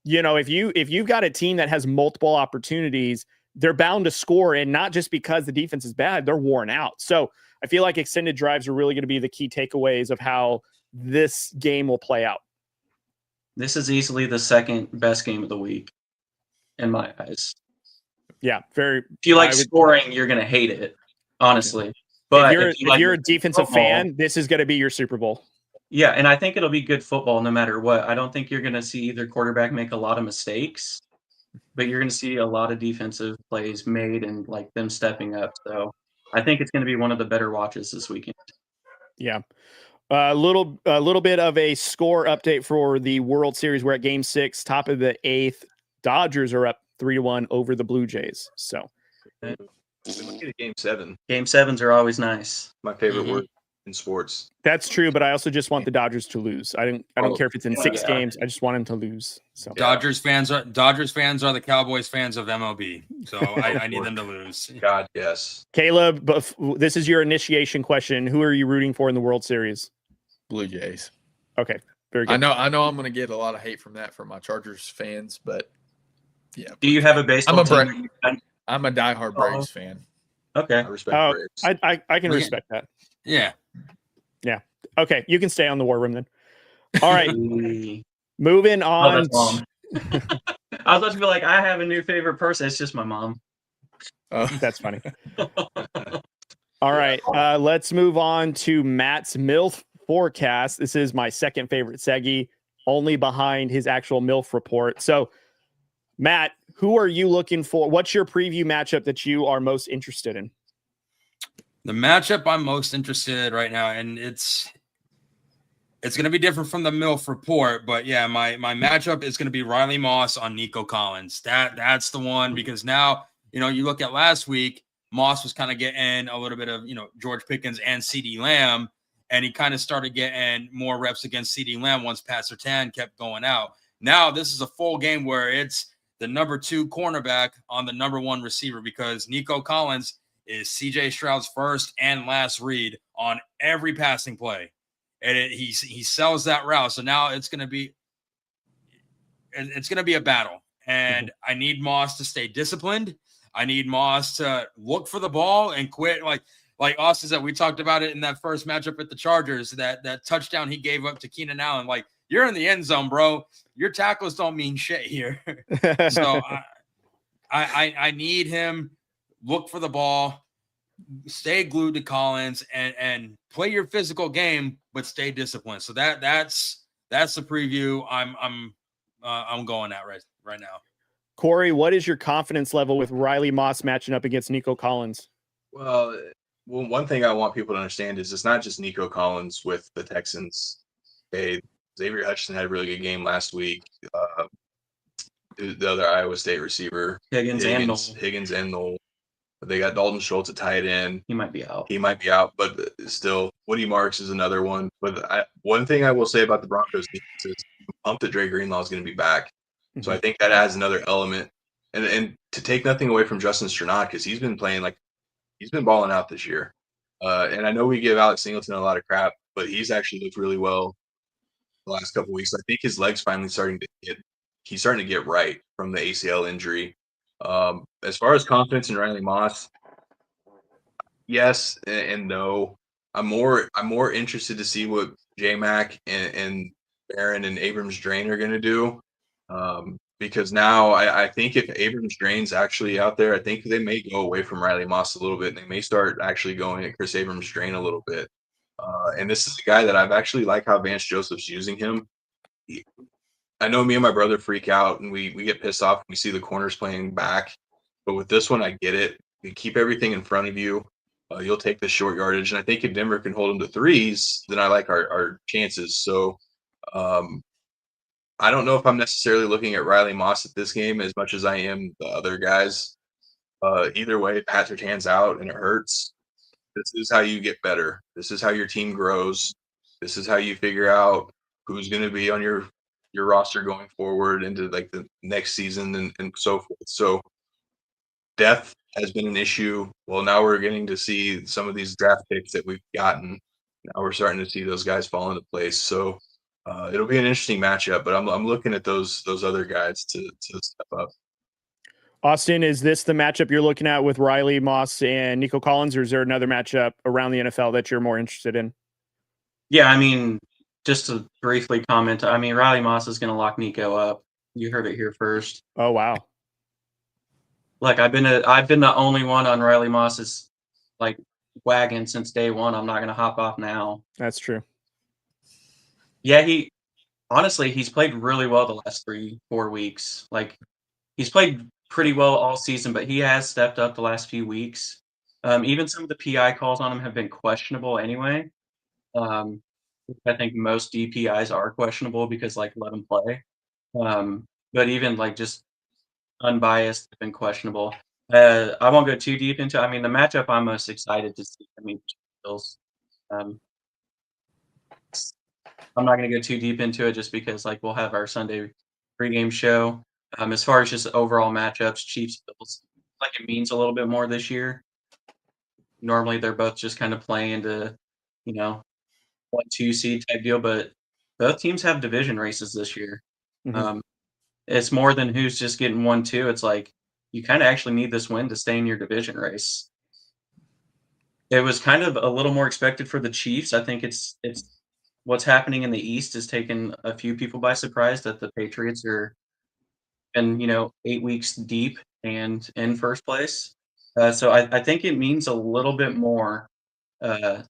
if you've got a team that has multiple opportunities, they're bound to score, and not just because the defense is bad, they're worn out. So I feel like extended drives are really going to be the key takeaways of how this game will play out. This is easily the second best game of the week in my eyes. Yeah, very. If you like scoring, you're going to hate it, honestly. But if you're a defensive fan, this is going to be your Super Bowl. Yeah, and I think it'll be good football no matter what. I don't think you're going to see either quarterback make a lot of mistakes, but you're going to see a lot of defensive plays made and like them stepping up. So I think it's going to be one of the better watches this weekend. Yeah. A little bit of a score update for the World Series. We're at Game 6, top of the 8th. Dodgers are up 3-1 over the Blue Jays. So look at Game 7. Game 7s are always nice. My favorite word in sports. That's true, but I also just want the Dodgers to lose. I don't care if it's in 6 games. I just want them to lose. So Dodgers fans are the Cowboys fans of MLB. So I need them to lose. God, yes. Caleb, but this is your initiation question. Who are you rooting for in the World Series? Blue Jays. Okay, very good. I know I'm going to get a lot of hate from my Chargers fans, but yeah. Do you have a baseball team? I'm a diehard Braves fan. Okay. I respect Braves. I can respect that. Yeah. Yeah. Okay, you can stay on the War Room then. All right. Moving on. I was about to be like, I have a new favorite person. It's just my mom. Oh, that's funny. All right. Let's move on to Matt's M.I.L.F Forecast. This is my second favorite seggy, only behind his actual M.I.L.F report. So, Matt, who are you looking for? What's your preview matchup that you are most interested in? The matchup I'm most interested in right now, and it's going to be different from the M.I.L.F report, but yeah, my matchup is going to be Riley Moss on Nico Collins. That's the one, because now, you look at last week, Moss was kind of getting a little bit of, George Pickens and CeeDee Lamb, and he kind of started getting more reps against CeeDee Lamb once Pat Surtain kept going out. Now this is a full game where it's the number 2 cornerback on the number 1 receiver, because Nico Collins is CJ Stroud's first and last read on every passing play. And he sells that route. So now it's going to be a battle. And I need Moss to stay disciplined. I need Moss to look for the ball and quit. Like Austin said, we talked about it in that first matchup at the Chargers, that touchdown he gave up to Keenan Allen. Like, you're in the end zone, bro. Your tackles don't mean shit here. So I need him look for the ball, stay glued to Collins, and play your physical game, but stay disciplined. So that's the preview I'm going at right now. Cory, what is your confidence level with Riley Moss matching up against Nico Collins? Well, one thing I want people to understand is it's not just Nico Collins with the Texans. Okay, Xavier Hutchinson had a really good game last week. The other Iowa State receiver, Higgins and Knoll. They got Dalton Schultz at tight end. He might be out. But still, Woody Marks is another one. But one thing I will say about the Broncos defense is I'm pumped that Dre Greenlaw is going to be back. Mm-hmm. So I think that adds another element. And to take nothing away from Justin Strnad, because he's been balling out this year. And I know we give Alex Singleton a lot of crap, but he's actually looked really well the last couple of weeks. I think his leg's finally starting to get right from the ACL injury. As far as confidence in Riley Moss, yes and no. I'm more interested to see what J-Mac and Barron and Abrams Drain are going to do. Because now I think if Abrams Drain's actually out there, I think they may go away from Riley Moss a little bit. And they may start actually going at Chris Abrams Drain a little bit. And this is a guy that I've actually like how Vance Joseph's using him. I know me and my brother freak out and we get pissed off when we see the corners playing back. But with this one, I get it. You keep everything in front of you. You'll take the short yardage. And I think if Denver can hold them to threes, then I like our chances. So I don't know if I'm necessarily looking at Riley Moss at this game as much as I am the other guys. Either way, Pat Surtain's out and it hurts. This is how you get better. This is how your team grows. This is how you figure out who's going to be on your roster going forward into like the next season and so forth. So depth has been an issue. Well, now we're getting to see some of these draft picks that we've gotten. Now we're starting to see those guys fall into place. So it'll be an interesting matchup, but I'm looking at those other guys to step up. Austin, is this the matchup you're looking at with Riley Moss and Nico Collins, or is there another matchup around the NFL that you're more interested in? Yeah, I mean, just to briefly comment, I mean, Riley Moss is going to lock Nico up. You heard it here first. Oh, wow. Look, I've been the only one on Riley Moss's wagon since day one. I'm not going to hop off now. That's true. Yeah, he's played really well the last 3-4 weeks. He's played pretty well all season, but he has stepped up the last few weeks. Even some of the PI calls on him have been questionable anyway. I think most DPIs are questionable because let him play. But even just unbiased have been questionable. I won't go too deep into. I mean, the matchup I'm most excited to see. I mean, Bills. I'm not going to go too deep into it just because we'll have our Sunday pregame show. As far as just overall matchups, Chiefs Bills, it means a little bit more this year. Normally they're both just kind of playing to, 1-2 seed type deal, but both teams have division races this year. Mm-hmm. It's more than who's just getting 1-2. It's you kind of actually need this win to stay in your division race. It was kind of a little more expected for the Chiefs. I think it's what's happening in the East has taken a few people by surprise that the Patriots are been 8 weeks deep and in first place. So I think it means a little bit more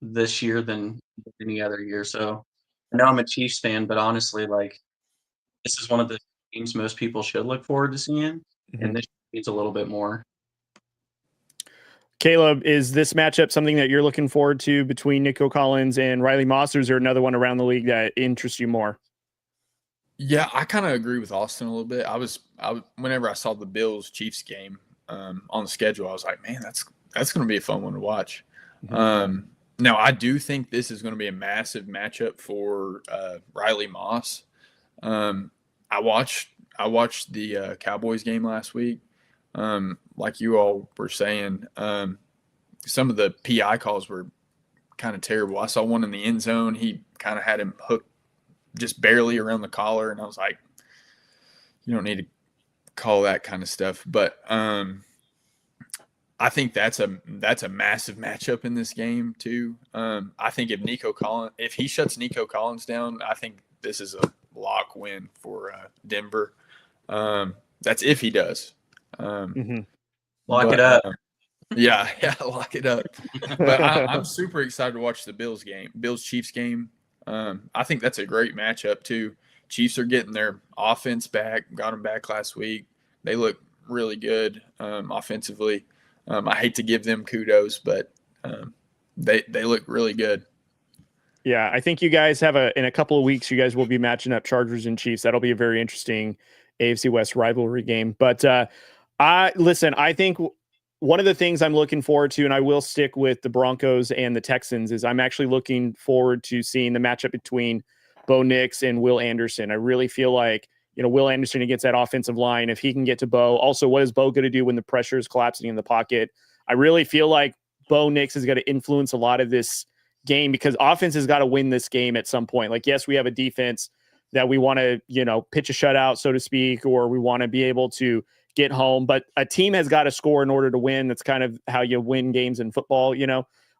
this year than any other year. So I know I'm a Chiefs fan, but honestly, this is one of the teams most people should look forward to seeing, and this means a little bit more. Caleb, is this matchup something that you're looking forward to between Nico Collins and Riley Moss, or is there another one around the league that interests you more? Yeah, I kind of agree with Austin a little bit. Whenever I saw the Bills Chiefs game on the schedule, I was like, man, that's going to be a fun one to watch. Mm-hmm. Now, I do think this is going to be a massive matchup for Riley Moss. I watched the Cowboys game last week. Like you all were saying, some of the PI calls were kind of terrible. I saw one in the end zone. He kind of had him hooked just barely around the collar, and I was like, you don't need to call that kind of stuff. But I think that's a massive matchup in this game too. I think if he shuts Nico Collins down, I think this is a lock win for Denver. That's if he does. Lock it up. Yeah, lock it up. But I'm super excited to watch the Bills-Chiefs game. I think that's a great matchup too. Chiefs are getting their offense back. Got them back last week. They look really good offensively. I hate to give them kudos, but they look really good. Yeah, I think you guys have in a couple of weeks, you guys will be matching up Chargers and Chiefs. That'll be a very interesting AFC West rivalry game. But I think one of the things I'm looking forward to, and I will stick with the Broncos and the Texans, is I'm actually looking forward to seeing the matchup between Bo Nix and Will Anderson. I really feel like, Will Anderson against that offensive line, if he can get to Bo. Also, what is Bo going to do when the pressure is collapsing in the pocket? I really feel like Bo Nix is going to influence a lot of this game because offense has got to win this game at some point. Like, yes, we have a defense that we want to, pitch a shutout, so to speak, or we want to be able to get home, but a team has got to score in order to win. That's kind of how you win games in football.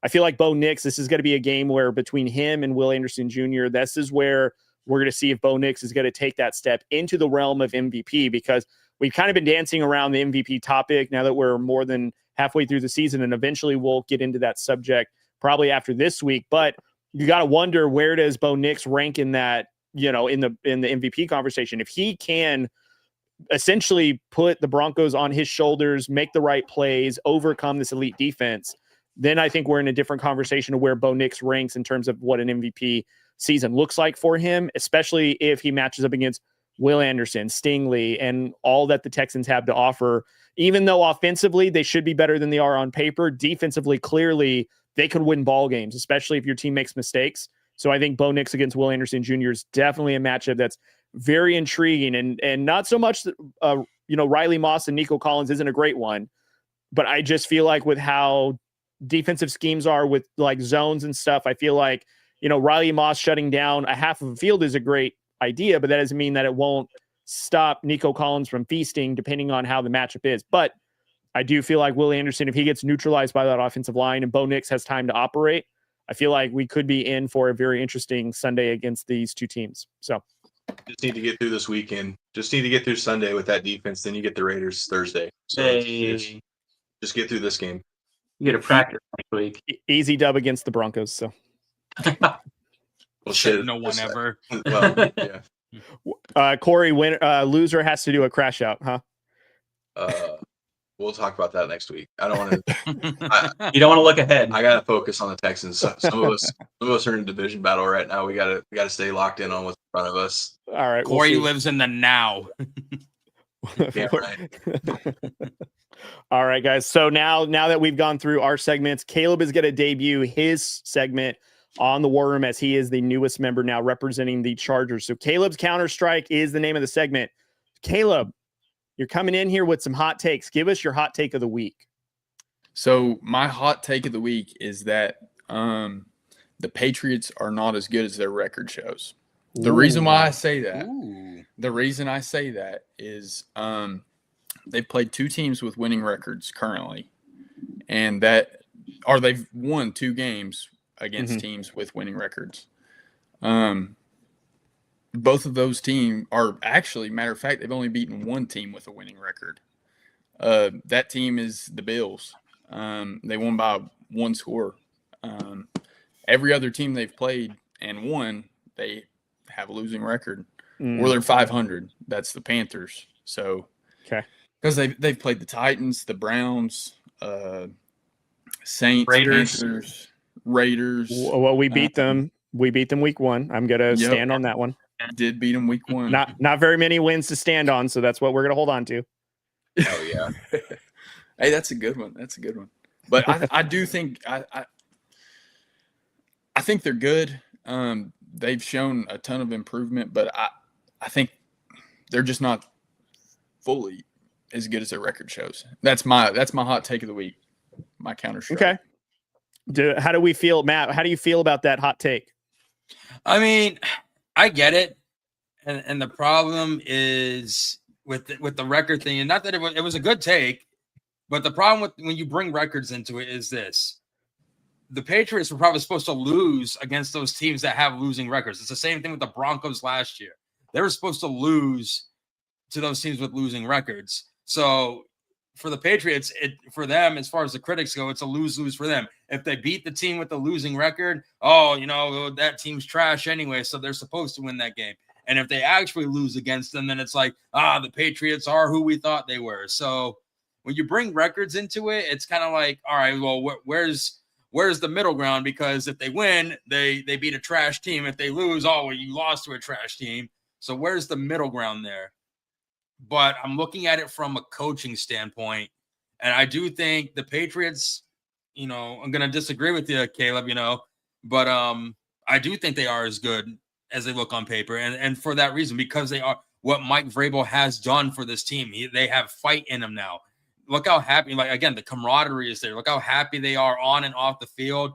I feel like Bo Nix, this is going to be a game where between him and Will Anderson Jr., this is where we're going to see if Bo Nix is going to take that step into the realm of MVP, because we've kind of been dancing around the MVP topic now that we're more than halfway through the season, and eventually we'll get into that subject probably after this week. But you got to wonder, where does Bo Nix rank in that, in the MVP conversation? If he can essentially put the Broncos on his shoulders, make the right plays, overcome this elite defense, then I think we're in a different conversation of where Bo Nix ranks in terms of what an MVP season looks like for him, especially if he matches up against Will Anderson, Stingley, and all that the Texans have to offer. Even though offensively they should be better than they are on paper, defensively, clearly they could win ball games, especially if your team makes mistakes. So I think Bo Nix against Will Anderson Jr. is definitely a matchup that's very intriguing, and not so much, Riley Moss and Nico Collins isn't a great one, but I just feel like with how defensive schemes are with like zones and stuff, I feel like, Riley Moss shutting down a half of a field is a great idea, but that doesn't mean that it won't stop Nico Collins from feasting depending on how the matchup is. But I do feel like Will Anderson, if he gets neutralized by that offensive line and Bo Nix has time to operate, I feel like we could be in for a very interesting Sunday against these two teams. So just need to get through this weekend. Just need to get through Sunday with that defense. Then you get the Raiders Thursday. So just get through this game. You get a practice next week. Easy dub against the Broncos. So well, shit. No one ever. Well, yeah. Cory, loser has to do a crash out, huh? We'll talk about that next week. I don't want to. You don't want to look ahead. I gotta focus on the Texans. Some of us are in a division battle right now. We gotta stay locked in on what's in front of us. All right, Cory lives in the now. Damn right. All right, guys. So now that we've gone through our segments, Caleb is going to debut his segment on the War Room as he is the newest member now representing the Chargers. So Caleb's Counter Strike is the name of the segment. Caleb, you're coming in here with some hot takes. Give us your hot take of the week. So my hot take of the week is that the Patriots are not as good as their record shows. The reason why I say that is they've played two teams with winning records currently, and they've won two games against teams with winning records. Both of those teams are actually, matter of fact, they've only beaten one team with a winning record. That team is the Bills. They won by one score. Every other team they've played and won, they have a losing record, or they're 500. That's the Panthers. So, okay, because they've played the Titans, the Browns, Saints, Panthers, Raiders. Well, we beat them. We beat them week one. I'm gonna stand on that one. Did beat them week one. Not very many wins to stand on, so that's what we're gonna hold on to. Oh yeah. Hey, that's a good one. But I do think I think they're good. They've shown a ton of improvement, but I think they're just not fully as good as their record shows. That's my hot take of the week. My counter strike. Okay. How do we feel, Matt? How do you feel about that hot take? I mean, I get it, and the problem is with the record thing, and not that it was a good take, but the problem with when you bring records into it is this: the Patriots were probably supposed to lose against those teams that have losing records. It's the same thing with the Broncos last year; they were supposed to lose to those teams with losing records. So for the Patriots, for them, as far as the critics go, it's a lose-lose for them. If they beat the team with the losing record, that team's trash anyway, so they're supposed to win that game. And if they actually lose against them, then it's like, the Patriots are who we thought they were. So when you bring records into it, it's kind of like, all right, well, where's the middle ground? Because if they win, they beat a trash team. If they lose, you lost to a trash team. So where's the middle ground there? But I'm looking at it from a coaching standpoint, and I do think the Patriots, I'm going to disagree with you, Caleb, but I do think they are as good as they look on paper, and for that reason, because they are what Mike Vrabel has done for this team. They have fight in them now. Look how happy, again, the camaraderie is there. Look how happy they are on and off the field.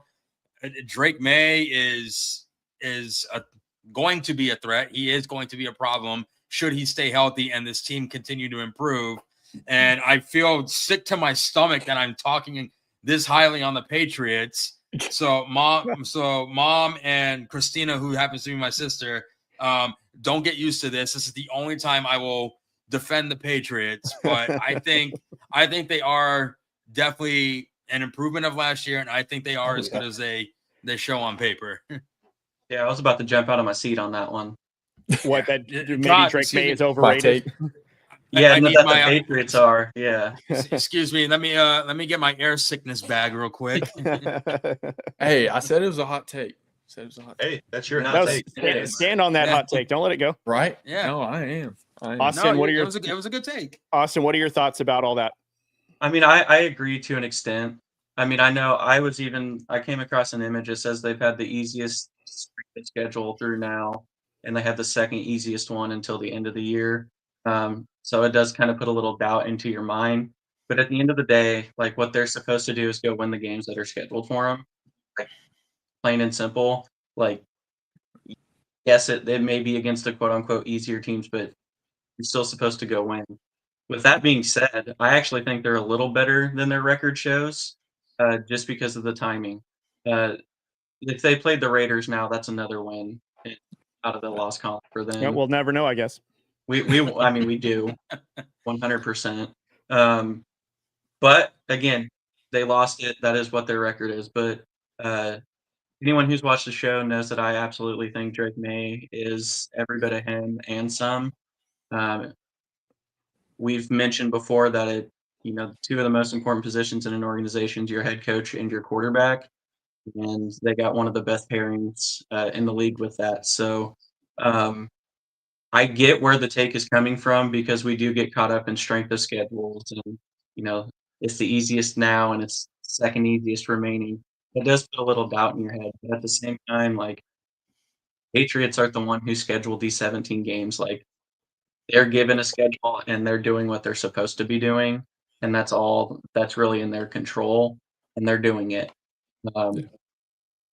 Drake May is going to be a threat. He is going to be a problem should he stay healthy and this team continue to improve. And I feel sick to my stomach that I'm talking this highly on the Patriots. So mom and Christina, who happens to be my sister, don't get used to this. This is the only time I will defend the Patriots. But I think they are definitely an improvement of last year, and I think they are as good as they show on paper. Yeah, I was about to jump out of my seat on that one. What, that maybe Drake May is overrated? Yeah, the Patriots are. Yeah. Excuse me. Let me get my air sickness bag real quick. Hey, I said it was a hot take. Hey, that's your hot take. Stand on that hot take. Don't let it go. Right? Yeah. No, I am. Austin, it was a good take. Austin, what are your thoughts about all that? I mean, I agree to an extent. I mean, I know I came across an image that says they've had the easiest schedule through now, and they had the second easiest one until the end of the year. So it does kind of put a little doubt into your mind. But at the end of the day, what they're supposed to do is go win the games that are scheduled for them. Plain and simple. Yes, it may be against the quote-unquote easier teams, but you're still supposed to go win. With that being said, I actually think they're a little better than their record shows, just because of the timing. If they played the Raiders now, that's another win out of the loss column for them. Yeah, we'll never know, I guess. We do 100%. But again, they lost it. That is what their record is. But anyone who's watched the show knows that I absolutely think Drake May is every bit of him and some. We've mentioned before that two of the most important positions in an organization is your head coach and your quarterback, and they got one of the best pairings in the league with that. So I get where the take is coming from, because we do get caught up in strength of schedules, and it's the easiest now and it's second easiest remaining. It does put a little doubt in your head, but at the same time, Patriots aren't the one who scheduled these 17 games. They're given a schedule and they're doing what they're supposed to be doing, and that's all that's really in their control, and they're doing it.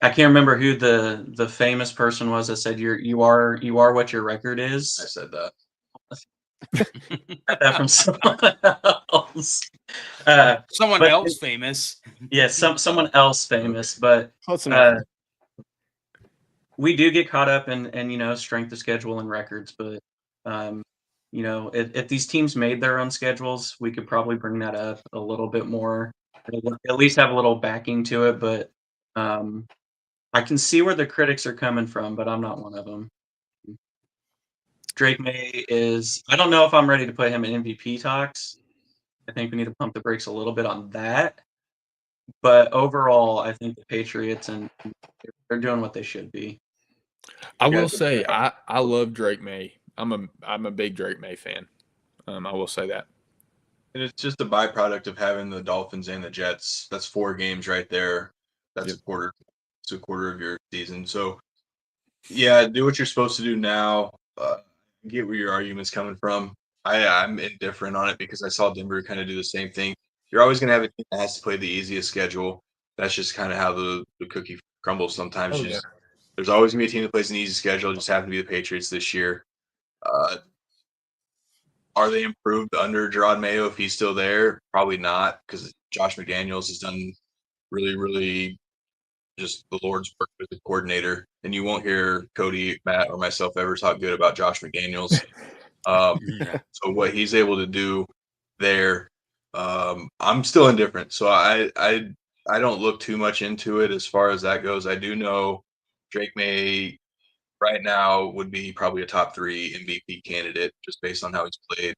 I can't remember who the famous person was that said you are what your record is. I said that. Got that from someone else. Someone else famous. Yeah, someone else famous, but Close enough. we do get caught up in strength of schedule and records, but if these teams made their own schedules, we could probably bring that up a little bit more, at least have a little backing to it. But I can see where the critics are coming from, but I'm not one of them. Drake May I don't know if I'm ready to put him in MVP talks. I think we need to pump the brakes a little bit on that. But overall, I think the Patriots, and they're doing what they should be. I will say I love Drake May. I'm a big Drake May fan. I will say that. And it's just a byproduct of having the Dolphins and the Jets. That's 4 games right there. That's a quarter. It's a quarter of your season. So, yeah, do what you're supposed to do now. Get where your argument's coming from. I'm indifferent on it because I saw Denver kind of do the same thing. You're always going to have a team that has to play the easiest schedule. that's just kind of how the cookie crumbles sometimes. Oh, yeah. There's always going to be a team that plays an easy schedule. It just happened to be the Patriots this year. Are they improved under Gerard Mayo if he's still there? Probably not, because Josh McDaniels has done really, really just the Lord's work as a coordinator. And you won't hear Cody, Matt, or myself ever talk good about Josh McDaniels. So what he's able to do there, I'm still indifferent. So I don't look too much into it as far as that goes. I do know Drake May right now would be probably a top 3 MVP candidate just based on how he's played.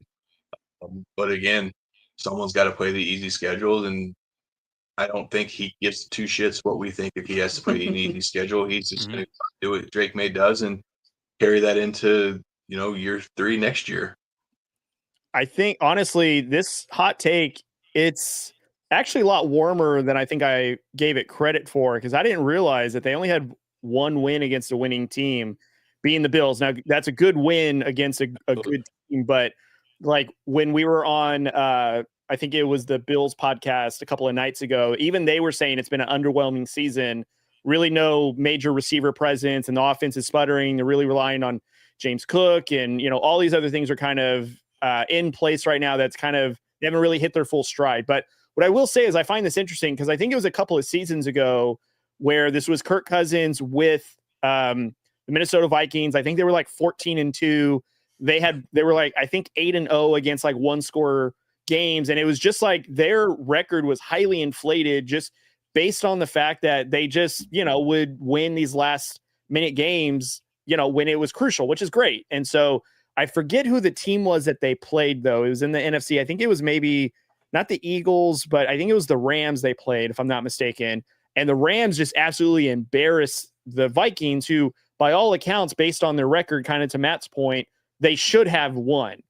But again, someone's got to play the easy schedule, and I don't think he gives 2 shits what we think if he has to play an easy schedule. He's just going to do what Drake May does and carry that into year 3 next year. I think honestly, this hot take, it's actually a lot warmer than I think I gave it credit for, because I didn't realize that they only had 1 win against a winning team, being the Bills. Now that's a good win against a good team, but like when we were on, I think it was the Bills podcast a couple of nights ago, even they were saying it's been an underwhelming season, really no major receiver presence, and the offense is sputtering. They're really relying on James Cook, and all these other things are kind of in place right now. That's kind of, they haven't really hit their full stride. But what I will say is I find this interesting, because I think it was a couple of seasons ago where this was Kirk Cousins with the Minnesota Vikings. I think they were like 14-2. They were like, I think 8-0 against like 1-score games. And it was just like their record was highly inflated just based on the fact that they just, would win these last minute games, when it was crucial, which is great. And so I forget who the team was that they played, though. It was in the NFC. I think it was maybe not the Eagles, but I think it was the Rams they played, if I'm not mistaken. And the Rams just absolutely embarrassed the Vikings, who, by all accounts, based on their record, kind of to Matt's point, they should have won.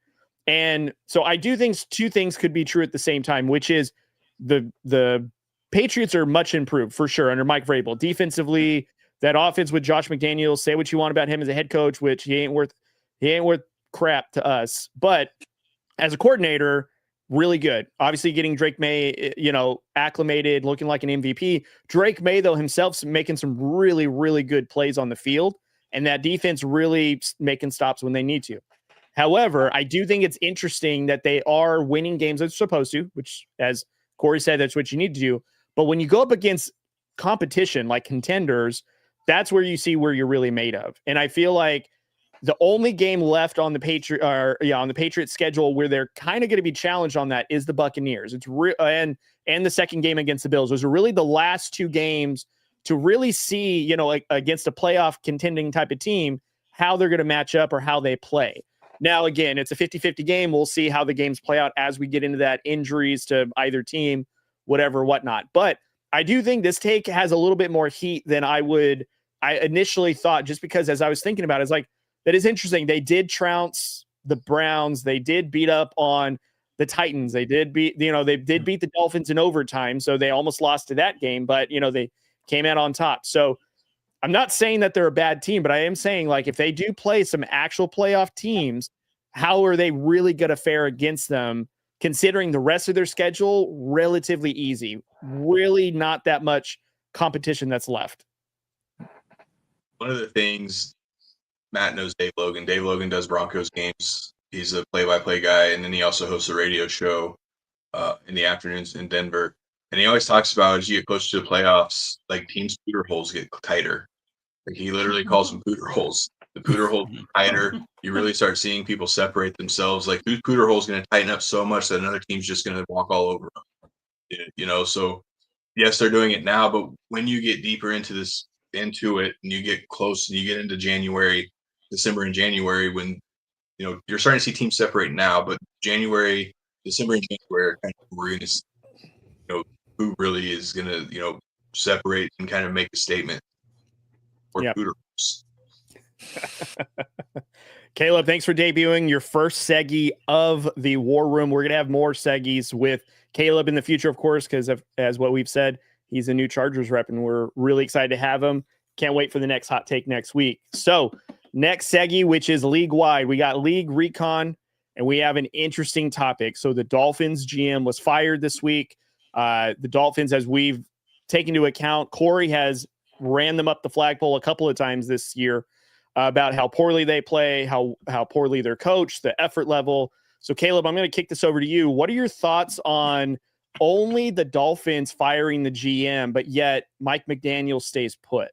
And so I do think 2 things could be true at the same time, which is the Patriots are much improved for sure under Mike Vrabel. Defensively, that offense with Josh McDaniels, say what you want about him as a head coach, which he ain't worth crap to us. But as a coordinator, really good. Obviously getting Drake May, acclimated, looking like an MVP. Drake May, though, himself making some really, really good plays on the field, and that defense really making stops when they need to. However, I do think it's interesting that they are winning games as they're supposed to, which, as Cory said, that's what you need to do. But when you go up against competition like contenders, that's where you see where you're really made of. And I feel like the only game left on the Patriots schedule where they're kind of going to be challenged on that is the Buccaneers. It's and the second game against the Bills. Those are really the last 2 games to really see, like against a playoff contending type of team, how they're going to match up or how they play. Now, again, it's a 50-50 game. We'll see how the games play out as we get into that, injuries to either team, whatever, whatnot. But I do think this take has a little bit more heat than I initially thought, just because as I was thinking about it, it's like, that is interesting. They did trounce the Browns. They did beat up on the Titans. They did beat the Dolphins in overtime. So they almost lost to that game, but they came out on top. So I'm not saying that they're a bad team, but I am saying, like, if they do play some actual playoff teams, how are they really going to fare against them, considering the rest of their schedule relatively easy, really not that much competition that's left. One of the things, Matt knows Dave Logan. Dave Logan does Broncos games. He's a play-by-play guy, and then he also hosts a radio show in the afternoons in Denver. And he always talks about, as you get closer to the playoffs, like teams' pooter holes get tighter. Like he literally calls them pooter holes. The pooter hole get tighter. You really start seeing people separate themselves. Like, whose pooter hole is going to tighten up so much that another team's just going to walk all over them. So yes, they're doing it now, but when you get deeper into it, and you get close, and you get into December and January, when you're starting to see teams separate now, but December and January are kind of where you're going to who really is going to separate and kind of make a statement. Or poodles. Caleb, thanks for debuting your first seggy of the War Room. We're going to have more seggies with Caleb in the future, of course, because as what we've said, he's a new Chargers rep, and we're really excited to have him. Can't wait for the next hot take next week. So next seggy, which is league-wide, we got League Recon, and we have an interesting topic. So the Dolphins GM was fired this week. The Dolphins, as we've take into account Cory has ran them up the flagpole a couple of times this year about how poorly they play, how poorly they're coached, the effort level. So, Caleb, I'm going to kick this over to you. What are your thoughts on only the Dolphins firing the GM, but yet Mike McDaniel stays put?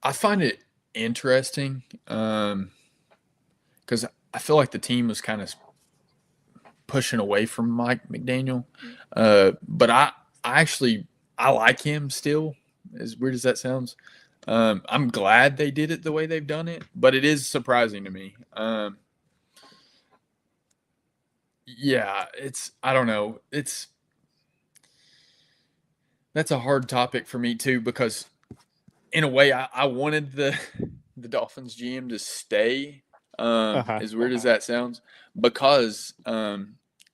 I find it interesting because I feel like the team was kind of pushing away from Mike McDaniel. But I like him still, as weird as that sounds. I'm glad they did it the way they've done it, but it is surprising to me. Yeah, I don't know. That's a hard topic for me too, because in a way I wanted the Dolphins GM to stay, as weird as that sounds, because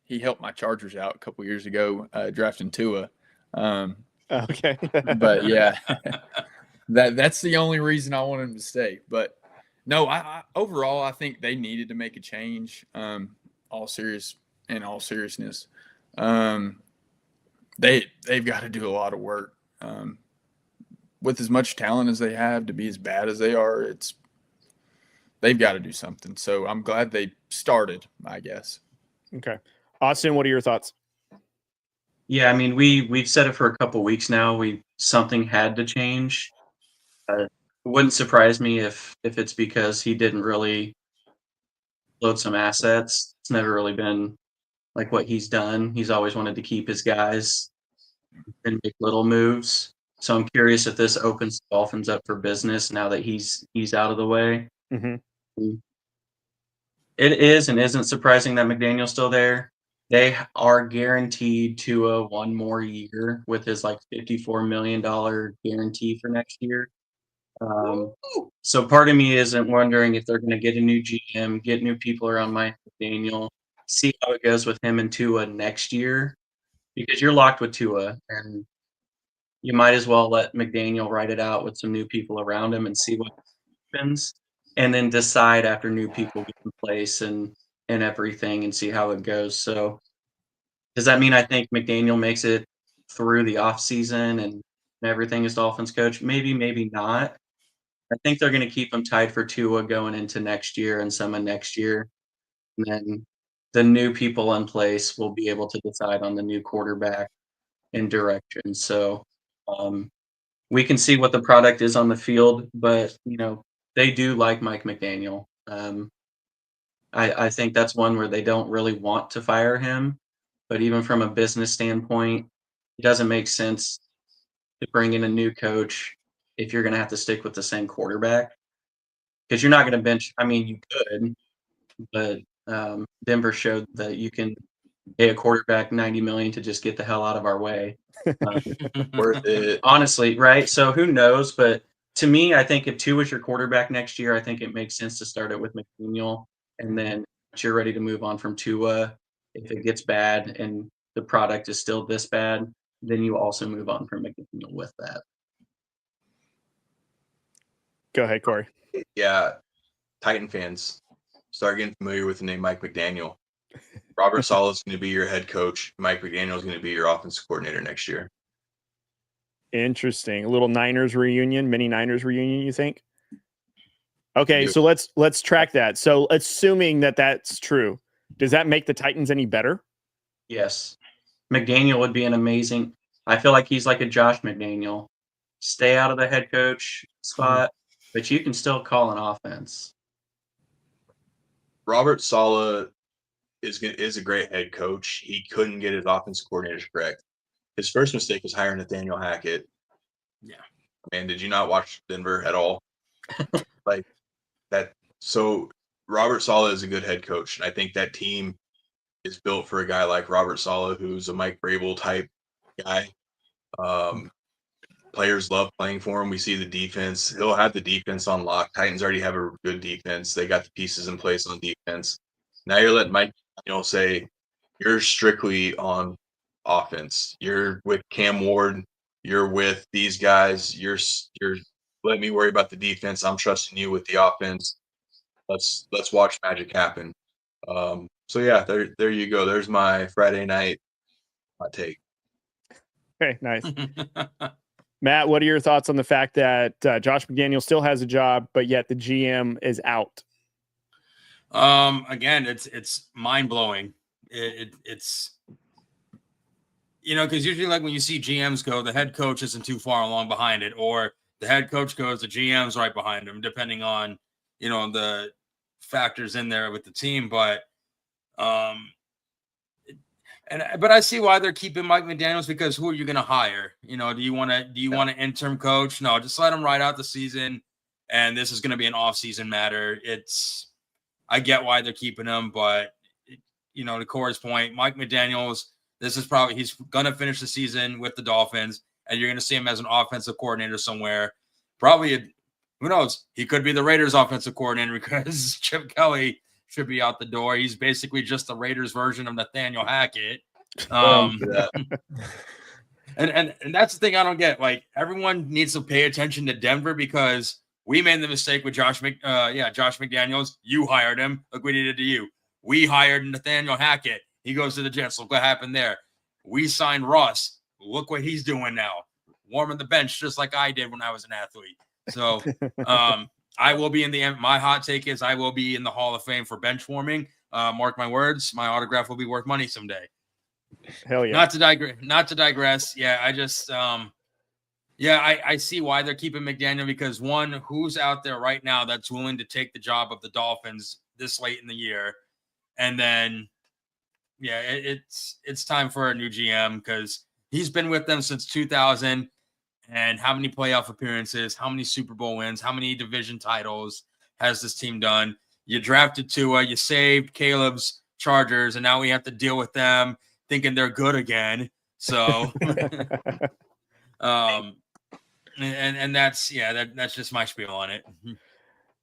he helped my Chargers out a couple years ago, drafting Tua. Okay. But yeah, that's the only reason I want him to stay. But no, I overall I think they needed to make a change. All seriousness, they've got to do a lot of work. With as much talent as they have, to be as bad as they are, they've got to do something. So I'm glad they started, I guess. Okay. Austin, what are your thoughts? Yeah, I mean, we've said it for a couple weeks now. Something had to change. It wouldn't surprise me if it's because he didn't really load some assets. It's never really been like what he's done. He's always wanted to keep his guys and make little moves. So I'm curious if this opens the Dolphins up for business now that he's out of the way. Mm-hmm. It is and isn't surprising that McDaniel's still there. They are guaranteed to one more year with his like $54 million guarantee for next year. So part of me isn't wondering if they're going to get a new GM, get new people around Mike McDaniel, see how it goes with him and Tua next year, because you're locked with Tua, and you might as well let McDaniel write it out with some new people around him and see what happens, and then decide after new people get in place and everything and see how it goes. So does that mean I think McDaniel makes it through the offseason and everything as Dolphins coach? Maybe, maybe not. I think they're going to keep him tied for Tua going into next year and some of next year. And then the new people in place will be able to decide on the new quarterback and direction. So we can see what the product is on the field, but, they do like Mike McDaniel. I think that's one where they don't really want to fire him. But even from a business standpoint, it doesn't make sense to bring in a new coach if you're going to have to stick with the same quarterback, because you're not going to bench. I mean, you could, but Denver showed that you can pay a quarterback $90 million to just get the hell out of our way. Worth it. Honestly, right? So who knows? But to me, I think if Tua is your quarterback next year, I think it makes sense to start it with McDaniel, and then once you're ready to move on from Tua, if it gets bad and the product is still this bad, then you also move on from McDaniel with that. Go ahead, Cory. Yeah, Titan fans, start getting familiar with the name Mike McDaniel. Robert Saleh is going to be your head coach. Mike McDaniel is going to be your offensive coordinator next year. Interesting. A little Niners reunion, mini Niners reunion, you think? Okay, so let's track that. So assuming that that's true, does that make the Titans any better? Yes. McDaniel would be an amazing. I feel like he's like a Josh McDaniel. Stay out of the head coach spot, but you can still call an offense. Robert Saleh is a great head coach. He couldn't get his offensive coordinators correct. His first mistake was hiring Nathaniel Hackett. Yeah. Man, did you not watch Denver at all? Like that. So Robert Saleh is a good head coach, and I think that team is built for a guy like Robert Saleh, who's a Mike Vrabel type guy. Players love playing for him. We see the defense. He'll have the defense on lock. Titans already have a good defense. They got the pieces in place on defense. Now you're letting Mike, say you're strictly on offense. You're with Cam Ward. You're with these guys. You're let me worry about the defense. I'm trusting you with the offense. Let's watch magic happen. So yeah, there you go. There's my Friday night hot take. Okay, nice. Matt, what are your thoughts on the fact that Josh McDaniel still has a job, but yet the GM is out? Again, it's mind blowing. It's because usually like when you see GMs go, the head coach isn't too far along behind it, or the head coach goes, the GM's right behind him, depending on the factors in there with the team. But but I see why they're keeping Mike McDaniels, because who are you going to hire? Do you want an interim coach? No, just let him ride out the season. And this is going to be an off-season matter. I get why they're keeping him, but to Cory's point, Mike McDaniels, he's going to finish the season with the Dolphins, and you're going to see him as an offensive coordinator somewhere. Probably, who knows? He could be the Raiders offensive coordinator, because Chip Kelly should be out the door. He's basically just the Raiders version of Nathaniel Hackett. And that's the thing I don't get. Like, everyone needs to pay attention to Denver, because we made the mistake with Josh McDaniels. You hired him. Look what he did to you. We hired Nathaniel Hackett. He goes to the Jets. Look what happened there. We signed Russ. Look what he's doing now. Warming the bench just like I did when I was an athlete. So I will be my hot take is I will be in the Hall of Fame for bench warming. Mark my words. My autograph will be worth money someday. Hell yeah. Not to digress. Yeah, I just I see why they're keeping McDaniel, because one, who's out there right now that's willing to take the job of the Dolphins this late in the year? And then, yeah, it's time for a new GM, because he's been with them since 2000. And how many playoff appearances, how many Super Bowl wins, how many division titles has this team done? You drafted Tua, you saved Caleb's Chargers, and now we have to deal with them thinking they're good again. So, and that's just my spiel on it.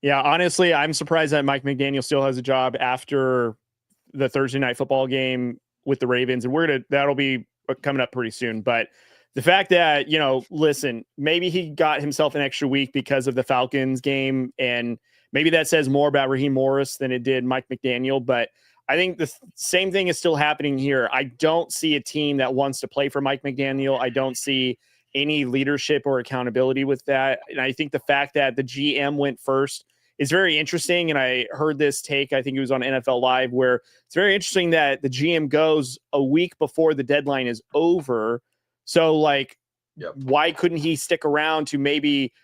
Yeah, honestly, I'm surprised that Mike McDaniel still has a job after the Thursday night football game with the Ravens, and that'll be coming up pretty soon. But the fact that, listen, maybe he got himself an extra week because of the Falcons game, and maybe that says more about Raheem Morris than it did Mike McDaniel. But I think the same thing is still happening here. I don't see a team that wants to play for Mike McDaniel. I don't see any leadership or accountability with that. And I think the fact that the GM went first is very interesting. And I heard this take, I think it was on NFL Live, where it's very interesting that the GM goes a week before the deadline is over. So, why couldn't he stick around to maybe,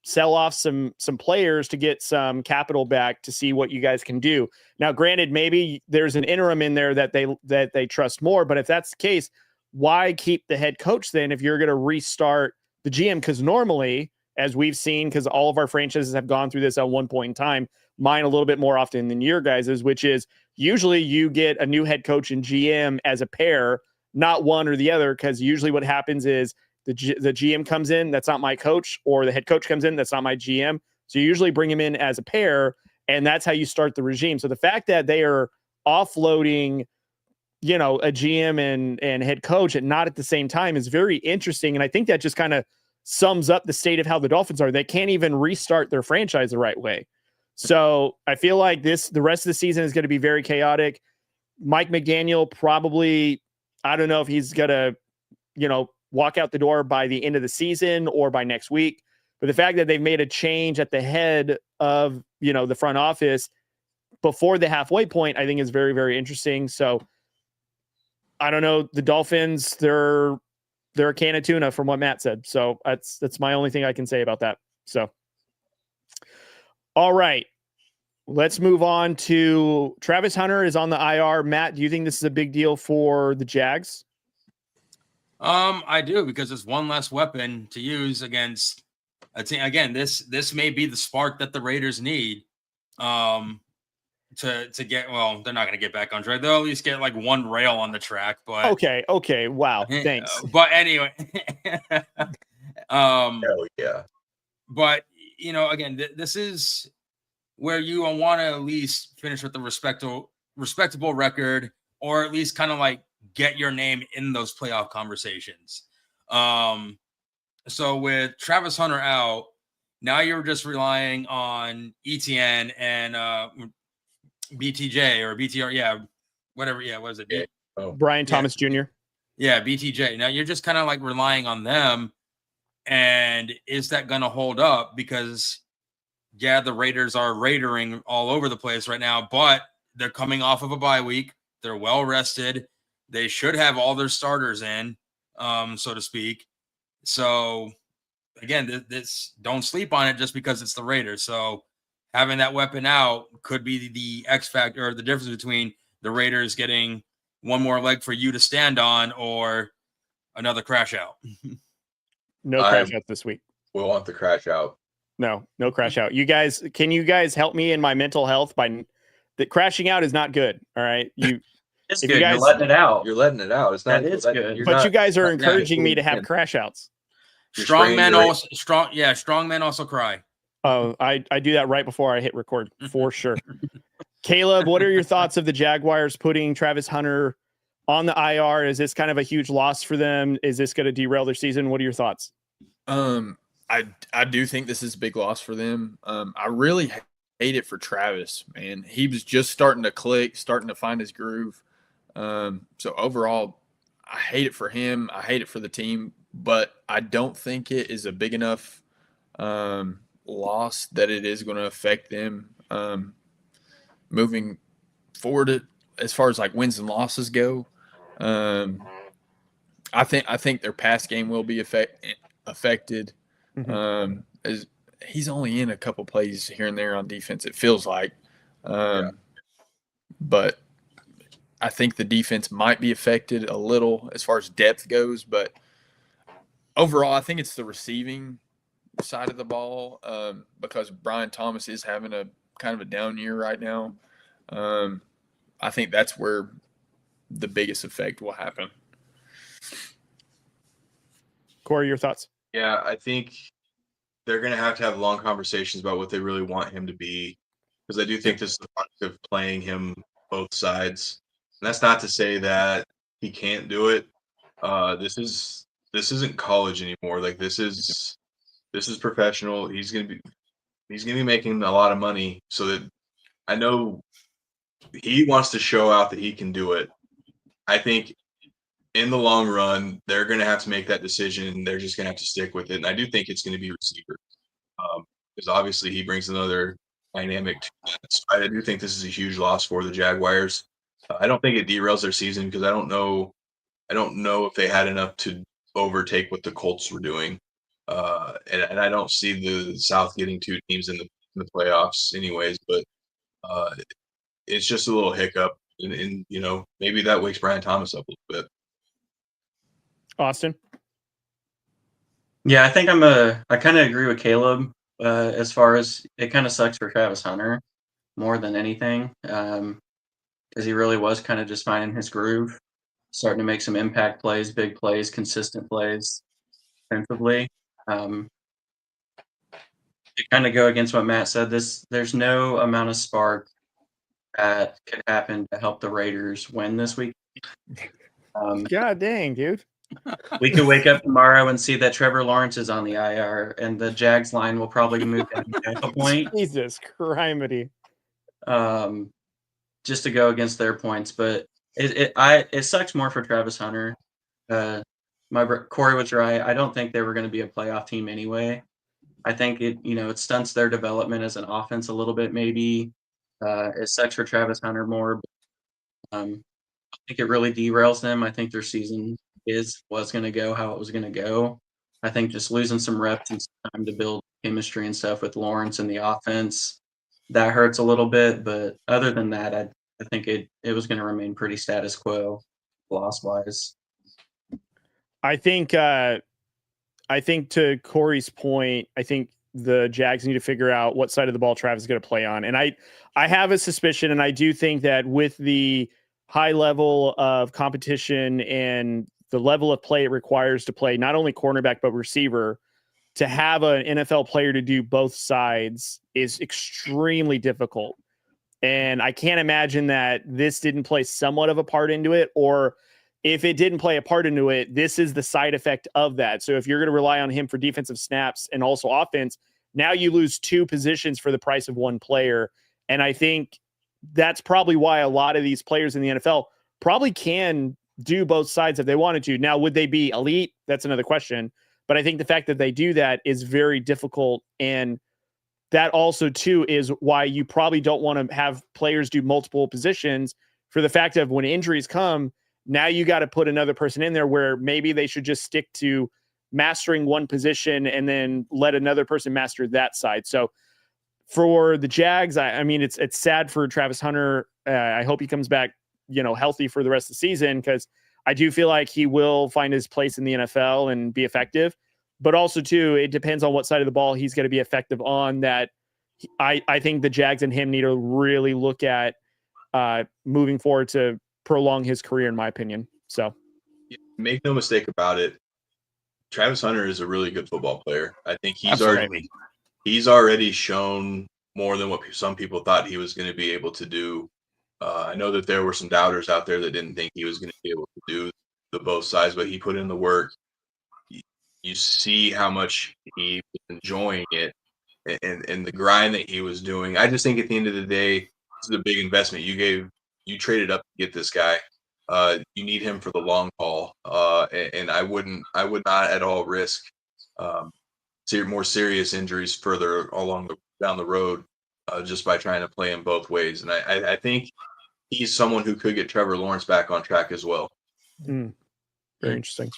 sell off some players to get some capital back to see what you guys can do? Now, granted, maybe there's an interim in there that they trust more, but if that's the case, why keep the head coach then if you're going to restart the GM? Because normally, as we've seen, because all of our franchises have gone through this at one point in time, mine a little bit more often than your guys's, which is usually you get a new head coach and GM as a pair, not one or the other, because usually what happens is the GM comes in, that's not my coach, or the head coach comes in, that's not my GM. So you usually bring him in as a pair, and that's how you start the regime. So the fact that they are offloading, a GM and head coach and not at the same time is very interesting. And I think that just kind of sums up the state of how the Dolphins are. They can't even restart their franchise the right way. So I feel like the rest of the season is going to be very chaotic. Mike McDaniel probably, I don't know if he's going to, walk out the door by the end of the season or by next week. But the fact that they've made a change at the head of, the front office before the halfway point, I think is very, very interesting. So I don't know. The Dolphins, they're a can of tuna from what Matt said. So that's my only thing I can say about that. So, all right, let's move on to Travis Hunter is on the IR. Matt, do you think this is a big deal for the Jags? I do, because it's one less weapon to use against a team. Again, this may be the spark that the Raiders need to get. Well, they're not going to get back on track. They'll at least get one rail on the track. But okay, wow, thanks. But anyway, hell yeah. But again, this is where you want to at least finish with a respectable record, or at least kind of get your name in those playoff conversations. So with Travis Hunter out, now you're just relying on ETN and BTJ or BTR. Yeah, whatever. Yeah, what is it? Brian Thomas Jr. Yeah, BTJ. Now you're just kind of like relying on them. And is that going to hold up? Because, yeah, the Raiders are raidering all over the place right now, but they're coming off of a bye week. They're well rested. They should have all their starters in, so to speak. So, again, this don't sleep on it just because it's the Raiders. So, having that weapon out could be the X factor or the difference between the Raiders getting one more leg for you to stand on or another crash out. No crash out this week. We want the crash out. No crash out. Can you guys help me in my mental health by the crashing out is not good. All right. It's good. You're letting it out. You're letting it out. It's not. That is good. You guys are encouraging me to have crash outs. Strong men also cry. Oh, I do that right before I hit record for sure. Caleb, what are your thoughts of the Jaguars putting Travis Hunter on the IR? Is this kind of a huge loss for them? Is this going to derail their season? What are your thoughts? I do think this is a big loss for them. I really hate it for Travis, man. He was just starting to click, starting to find his groove. So overall, I hate it for him. I hate it for the team, but I don't think it is a big enough loss that it is going to affect them moving forward as far as like wins and losses go. I think their pass game will be affected. Mm-hmm. As he's only in a couple plays here and there on defense, it feels like. But I think the defense might be affected a little as far as depth goes. But overall, I think it's the receiving side of the ball because Brian Thomas is having a kind of a down year right now. I think that's where the biggest effect will happen. Cory, your thoughts? Yeah, I think they're going to have long conversations about what they really want him to be, because I do think this is a product of playing him both sides. And that's not to say that he can't do it. This isn't college anymore. Like this is professional. He's gonna be making a lot of money, so that I know he wants to show out that he can do it. I think in the long run, they're going to have to make that decision, and they're just going to have to stick with it. And I do think it's going to be receiver, because obviously he brings another dynamic to that. So I do think this is a huge loss for the Jaguars. I don't think it derails their season because I don't know if they had enough to overtake what the Colts were doing, and I don't see the South getting two teams in the playoffs anyways. But it's just a little hiccup, and maybe that wakes Brian Thomas up a little bit. Austin? Yeah, I think I kind of agree with Caleb as far as it kind of sucks for Travis Hunter more than anything because he really was kind of just finding his groove, starting to make some impact plays, big plays, consistent plays defensively. To kind of go against what Matt said, there's no amount of spark that could happen to help the Raiders win this week. God dang, dude. We could wake up tomorrow and see that Trevor Lawrence is on the IR, and the Jags line will probably move down at a point. Jesus criminy. Just to go against their points, but it sucks more for Travis Hunter. Cory was right. I don't think they were going to be a playoff team anyway. I think it stunts their development as an offense a little bit. Maybe it sucks for Travis Hunter more. But, I think it really derails them. I think their season was going to go how it was going to go. I think just losing some reps and some time to build chemistry and stuff with Lawrence and the offense, that hurts a little bit. But other than that, I think it was going to remain pretty status quo loss-wise. I think to Cory's point, I think the Jags need to figure out what side of the ball Travis is going to play on. And I have a suspicion, and I do think that with the high level of competition and the level of play it requires to play not only cornerback but receiver, to have an NFL player to do both sides is extremely difficult. And I can't imagine that this didn't play somewhat of a part into it, or if it didn't play a part into it, this is the side effect of that. So if you're going to rely on him for defensive snaps and also offense, now you lose two positions for the price of one player. And I think that's probably why a lot of these players in the NFL probably can do both sides if they wanted to. Now, would they be elite? That's another question. But I think the fact that they do that is very difficult. And that also, too, is why you probably don't want to have players do multiple positions, for the fact of when injuries come, now you got to put another person in there where maybe they should just stick to mastering one position and then let another person master that side. So for the Jags, I mean, it's sad for Travis Hunter. I hope he comes back, healthy for the rest of the season, because I do feel like he will find his place in the NFL and be effective. But also, too, it depends on what side of the ball he's going to be effective on. That I think the Jags and him need to really look at moving forward to prolong his career, in my opinion. So, make no mistake about it, Travis Hunter is a really good football player. I think he's already shown more than what some people thought he was going to be able to do. I know that there were some doubters out there that didn't think he was going to be able to do the both sides, but he put in the work. You see how much he was enjoying it and the grind that he was doing. I just think at the end of the day, this is a big investment. You traded up to get this guy. You need him for the long haul. And I would not at all risk more serious injuries further down the road just by trying to play him both ways. And I think he's someone who could get Trevor Lawrence back on track as well. Very interesting.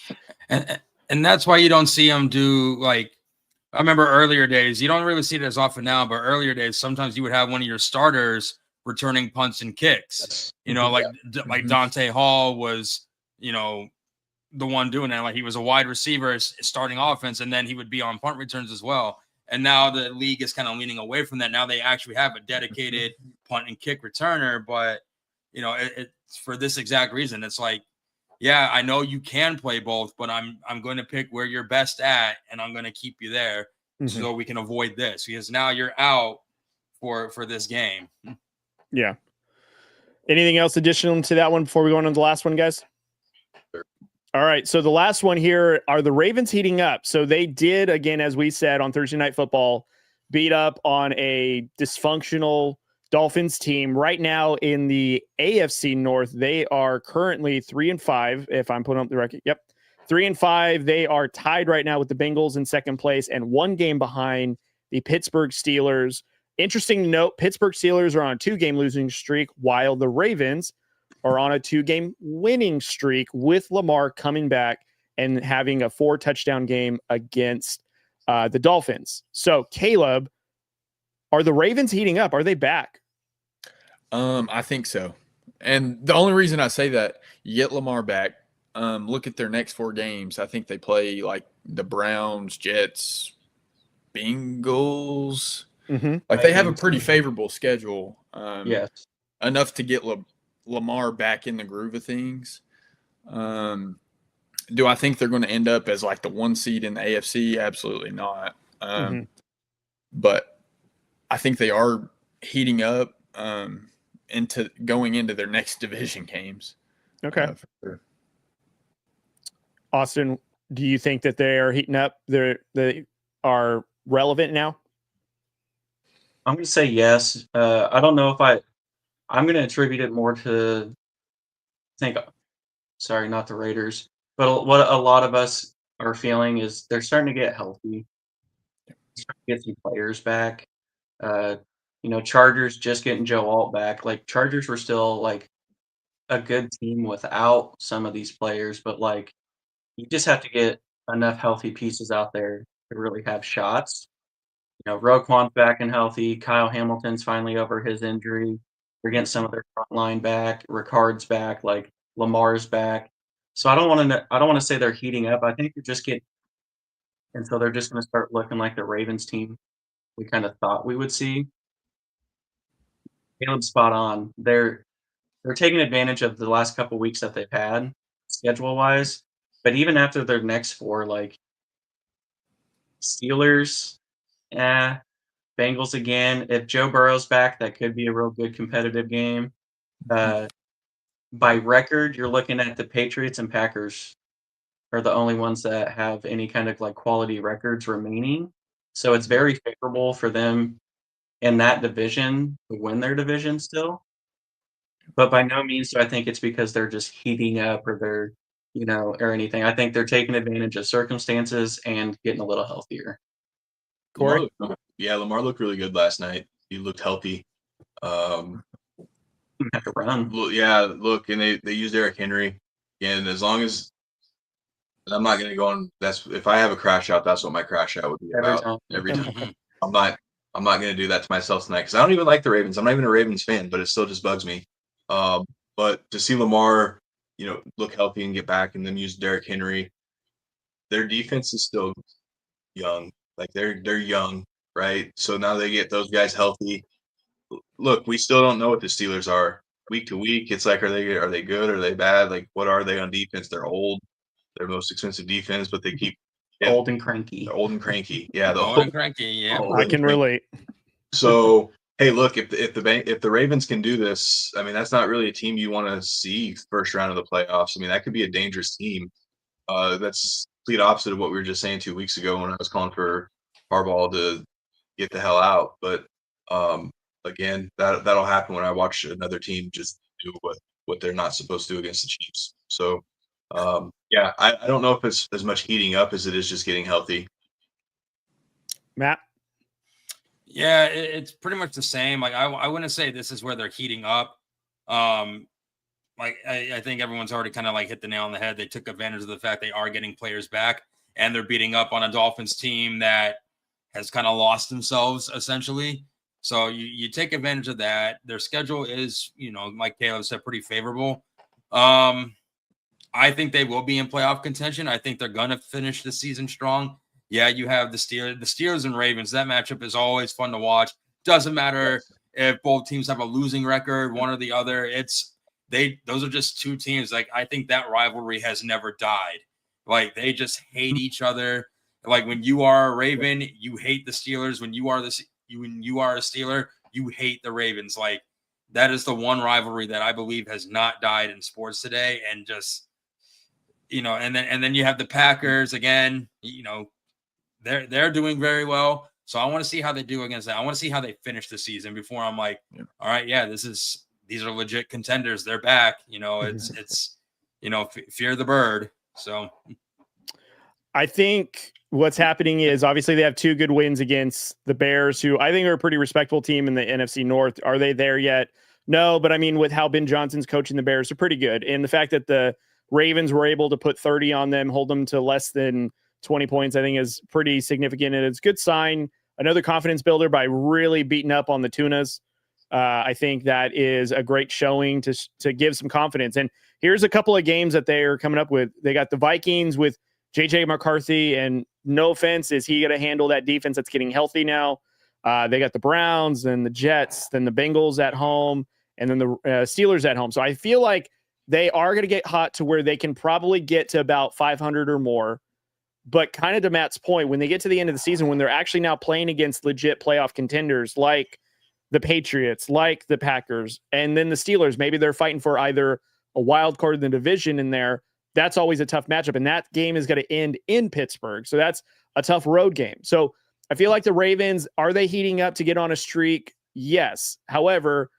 And that's why you don't see him do, like, I remember earlier days, you don't really see it as often now, but earlier days, sometimes you would have one of your starters returning punts and kicks, like Dante Hall was, the one doing that. Like, he was a wide receiver starting offense, and then he would be on punt returns as well. And now the league is kind of leaning away from that. Now they actually have a dedicated punt and kick returner, but it's for this exact reason. It's like, yeah, I know you can play both, but I'm going to pick where you're best at, and I'm going to keep you there so we can avoid this, because now you're out for this game. Yeah. Anything else additional to that one before we go on to the last one, guys? Sure. All right. So the last one here, are the Ravens heating up? So they did, again, as we said on Thursday Night Football, beat up on a dysfunctional Dolphins team. Right now in the AFC North, they are currently 3-5. If I'm putting up the record, 3-5. They are tied right now with the Bengals in second place and one game behind the Pittsburgh Steelers. Interesting to note, Pittsburgh Steelers are on a 2-game losing streak, while the Ravens are on a 2-game winning streak, with Lamar coming back and having a 4-touchdown game against the Dolphins. So, Caleb, are the Ravens heating up? Are they back? I think so. And the only reason I say that, you get Lamar back, look at their next 4 games. I think they play like the Browns, Jets, Bengals. Like, they have a pretty favorable schedule. Yes. Enough to get Lamar back in the groove of things. Do I think they're going to end up as like the 1 seed in the AFC? Absolutely not. But I think they are heating up into going into their next division games. Okay. For sure. Austin, do you think that they are heating up? They are relevant now? I'm going to say yes. I don't know if I'm going to attribute it more to, not the Raiders, but what a lot of us are feeling is they're starting to get healthy, starting to get some players back. Chargers just getting Joe Alt back. Like, Chargers were still like a good team without some of these players, but like, you just have to get enough healthy pieces out there to really have shots. Roquan's back and healthy. Kyle Hamilton's finally over his injury. They're getting some of their front line back. Ricard's back. Like, Lamar's back. So I don't want to say they're heating up. I think they're just getting, and so they're just going to start looking like the Ravens team we kind of thought we would see. Caleb's spot on. They're taking advantage of the last couple weeks that they've had schedule wise, but even after their next 4, like Steelers. Bengals again. If Joe Burrow's back, that could be a real good competitive game. By record, you're looking at the Patriots and Packers are the only ones that have any kind of like quality records remaining. So it's very favorable for them in that division to win their division still. But by no means do I think it's because they're just heating up or they're, or anything. I think they're taking advantage of circumstances and getting a little healthier. Cory? Lamar looked really good last night. He looked healthy. Have to run. Look, and they used Derrick Henry. And as long as I'm not going to go on, if I have a crash out, that's what my crash out would be about. Every time. I'm not going to do that to myself tonight because I don't even like the Ravens. I'm not even a Ravens fan, but it still just bugs me. But to see Lamar, look healthy and get back, and then use Derrick Henry, their defense is still young. Like they're young, right? So now they get those guys healthy. Look, we still don't know what the Steelers are week to week. It's like, are they good? Are they bad? Like, what are they on defense? They're old. They're most expensive defense, but they keep old and cranky. Old and cranky. Yeah, old and cranky. Yeah, I can relate. So, hey, look, if the Ravens can do this, I mean, that's not really a team you want to see first round of the playoffs. I mean, that could be a dangerous team. That's complete opposite of what we were just saying 2 weeks ago when I was calling for Harbaugh to get the hell out. But again, that'll happen when I watch another team just do what they're not supposed to do against the Chiefs. So, I don't know if it's as much heating up as it is just getting healthy. Matt? Yeah, it's pretty much the same. Like I wouldn't say this is where they're heating up. I think everyone's already kind of like hit the nail on the head. They took advantage of the fact they are getting players back, and they're beating up on a Dolphins team that has kind of lost themselves essentially. So you take advantage of that. Their schedule is, like Caleb said, pretty favorable. I think they will be in playoff contention. I think they're going to finish the season strong. Yeah, you have the Steelers and Ravens. That matchup is always fun to watch. Doesn't matter if both teams have a losing record, one or the other. Those are just two teams. Like, I think that rivalry has never died. Like, they just hate each other. Like, when you are a Raven, you hate the Steelers. When you are a Steeler, you hate the Ravens. Like, that is the one rivalry that I believe has not died in sports today. And just, and then you have the Packers again. They're doing very well. So I want to see how they do against that. I want to see how they finish the season before I'm like, all right, yeah, these are legit contenders. They're back. It's fear the bird. So I think what's happening is obviously they have two good wins against the Bears, who I think are a pretty respectable team in the NFC North. Are they there yet? No, but I mean, with how Ben Johnson's coaching the Bears, they're pretty good. And the fact that the Ravens were able to put 30 on them, hold them to less than 20 points, I think is pretty significant. And it's a good sign. Another confidence builder by really beating up on the Tunas. I think that is a great showing to give some confidence. And here's a couple of games that they are coming up with. They got the Vikings with JJ McCarthy, and no offense, is he going to handle that defense that's getting healthy now? They got the Browns, then the Jets, then the Bengals at home, and then the Steelers at home. So I feel like they are going to get hot to where they can probably get to about 500 or more. But kind of to Matt's point, when they get to the end of the season, when they're actually now playing against legit playoff contenders like the Patriots, like the Packers, and then the Steelers, maybe they're fighting for either a wild card in the division in there. That's always a tough matchup. And that game is going to end in Pittsburgh. So that's a tough road game. So I feel like the Ravens, are they heating up to get on a streak? Yes. However,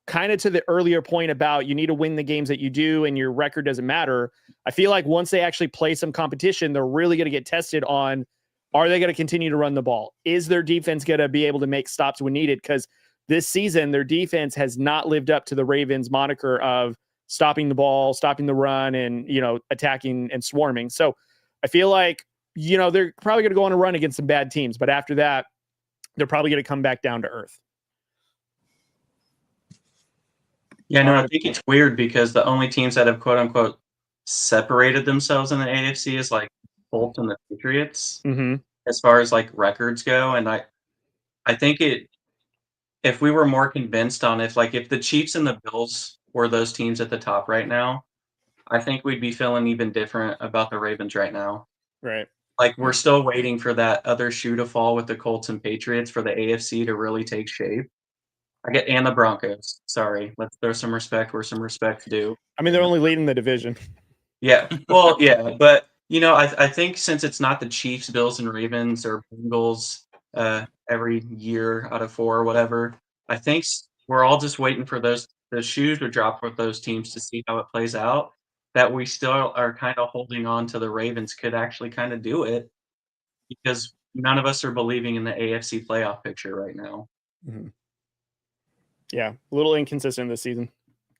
kind of to the earlier point about you need to win the games that you do and your record doesn't matter. I feel like once they actually play some competition, they're really going to get tested on, are they going to continue to run the ball? Is their defense going to be able to make stops when needed? Because this season, their defense has not lived up to the Ravens moniker of stopping the ball, stopping the run, and, attacking and swarming. So I feel like, they're probably going to go on a run against some bad teams, but after that, they're probably going to come back down to earth. Yeah, no, I think it's weird because the only teams that have quote unquote separated themselves in the AFC is like Colts and the Patriots as far as like records go. And I think if we were more convinced on if the Chiefs and the Bills were those teams at the top right now, I think we'd be feeling even different about the Ravens right now. Right. Like, we're still waiting for that other shoe to fall with the Colts and Patriots for the AFC to really take shape. And the Broncos. Sorry. Let's throw some respect where some respect's due. I mean, they're only leading the division. Yeah. Well, yeah. But, I think since it's not the Chiefs, Bills, and Ravens or Bengals every year out of 4 or whatever, I think we're all just waiting for those the shoes would drop with those teams to see how it plays out, that we still are kind of holding on to the Ravens could actually kind of do it, because none of us are believing in the AFC playoff picture right now. Mhm. Yeah, a little inconsistent this season.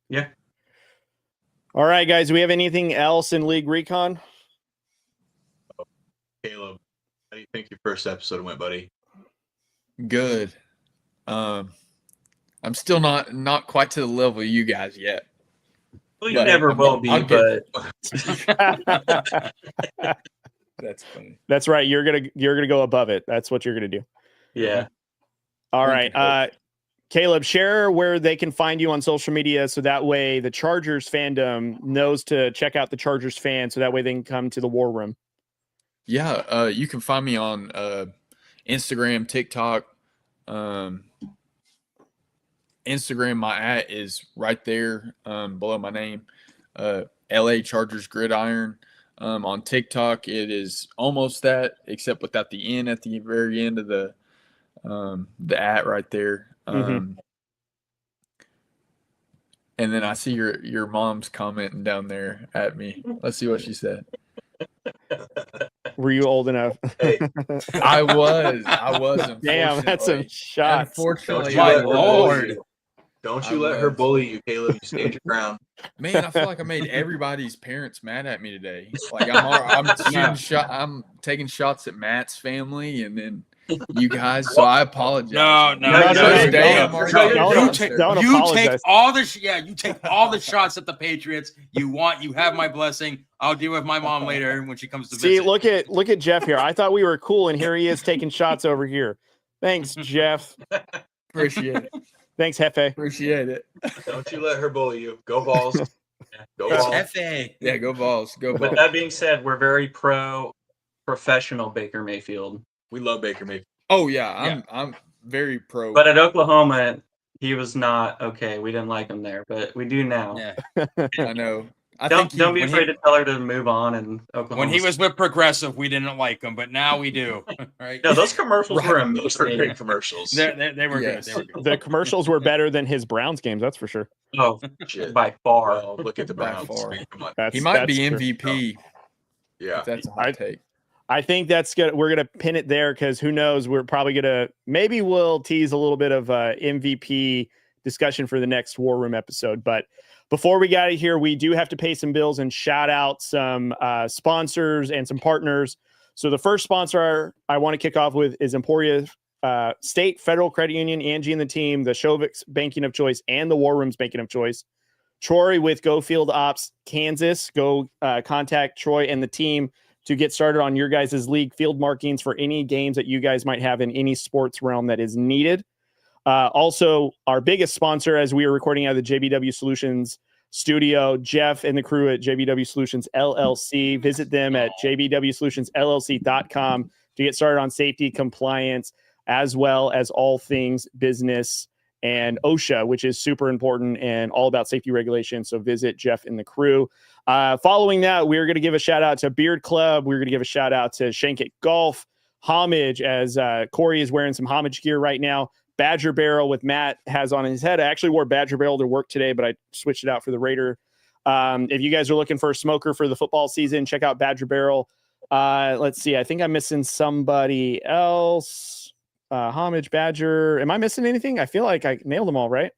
Yeah. All right, guys. Do we have anything else in League Recon? Caleb, how do you think your first episode went, buddy? Good. I'm still not quite to the level of you guys yet. Well, you But never will be, I'll get- but That's funny. That's right. You're gonna go above it. That's what you're gonna do. yeah. All One right. can hope. Caleb, share where they can find you on social media so that way the Chargers fandom knows to check out the Chargers fan so that way they can come to the War Room. Yeah, you can find me on Instagram, TikTok. Instagram, my @ is right there below my name. LA Chargers Gridiron. On TikTok, it is almost that, except without the N at the very end of the @ right there. Mhm. And then I see your mom's commenting down there at me. Let's see what she said. Were you old enough? I was. Damn, that's some unfortunately. shots. Unfortunately, Don't you I let her was. bully you. Don't I you let her was. bully you, Caleb. You stand your ground. Man, I feel like I made everybody's parents mad at me today. Like I'm taking shots at Matt's family and then you guys. So I apologize. No. Today I'm already getting Don't shots take- there. don't You apologize. take all the you take all the shots at the Patriots. You have my blessing. I'll deal with my mom later when she comes to See, visit. look at Jeff here. I thought we were cool, and here he is taking shots over here. Thanks, Jeff. Appreciate it. Thanks, Hefe. Appreciate it. Don't you let her bully you. Go balls. Go It's balls. Hefe. Yeah, go balls. Go With balls. that being said, we're very professional Baker Mayfield. We love Baker Mayfield. Oh yeah, I'm very pro. But at Oklahoma, he was not okay. We didn't like him there, but we do now. Yeah. I know. Don't be when he- afraid to tell her to move on. And Oklahoma. When he was with Progressive, we didn't like him, but now we do. Right? no, those commercials were Those are great amazing. commercials. They were Yes. good. They were good. The commercials were better than his Browns games, that's for sure. Oh, Shit. by far. Well, look at the By Browns. far. I mean, come on. he might be that's true. MVP. Yeah. If that's a hot take. I think that's good. We're gonna pin it there because who knows? We're probably maybe we'll tease a little bit of MVP discussion for the next War Room episode. But before we get out of here, we do have to pay some bills and shout out some sponsors and some partners. So the first sponsor I want to kick off with is Emporia State Federal Credit Union, Angie and the team, the Shovix Banking of Choice, and the War Room's Banking of Choice. Troy with Go Field Ops Kansas. Go contact Troy and the team to get started on your guys' league field markings for any games that you guys might have in any sports realm that is needed. Also, our biggest sponsor, as we are recording out of the JBW Solutions studio, Jeff and the crew at JBW Solutions LLC. Visit them at jbwsolutionsllc.com to get started on safety, compliance, as well as all things business and OSHA, which is super important and all about safety regulation. So visit Jeff and the crew. Following that, we're going to give a shout out to Beard Club. We're going to give a shout out to Shankit Golf, Homage, as Cory is wearing some Homage gear right now. Badger Barrel with Matt has on his head. I actually wore Badger Barrel to work today, but I switched it out for the Raider. If you guys are looking for a smoker for the football season, check out Badger Barrel. Let's see. I think I'm missing somebody else. Homage, Badger. Am I missing anything? I feel like I nailed them all, right?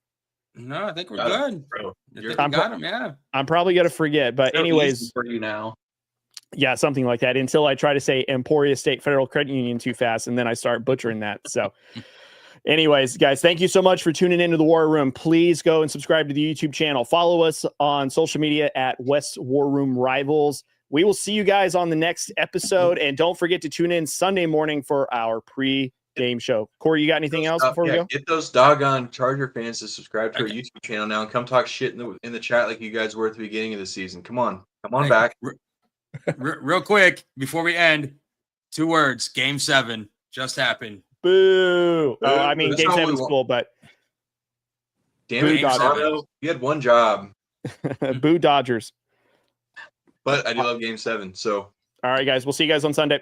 No, I think we're Got good. Bro, I you're think we got him, yeah. I'm probably going to forget. But So anyways, easy for you now. yeah, something like that until I try to say Emporia State Federal Credit Union too fast, and then I start butchering that. So anyways, guys, thank you so much for tuning into the War Room. Please go and subscribe to the YouTube channel. Follow us on social media at West War Room Rivals. We will see you guys on the next episode. And don't forget to tune in Sunday morning for our pre-game show. Cory, you got anything else before we go? Get those doggone Charger fans to subscribe to our YouTube channel now and come talk shit in the chat like you guys were at the beginning of the season. Come on back. Real quick, before we end, 2 words. Game 7 just happened. Boo. Oh, I mean, That's Game not what 7 we is want. cool, but Damn it, Boo Dodgers. Toronto. You had one job, boo Dodgers. but I do love Game 7. So All right, guys. We'll see you guys on Sunday.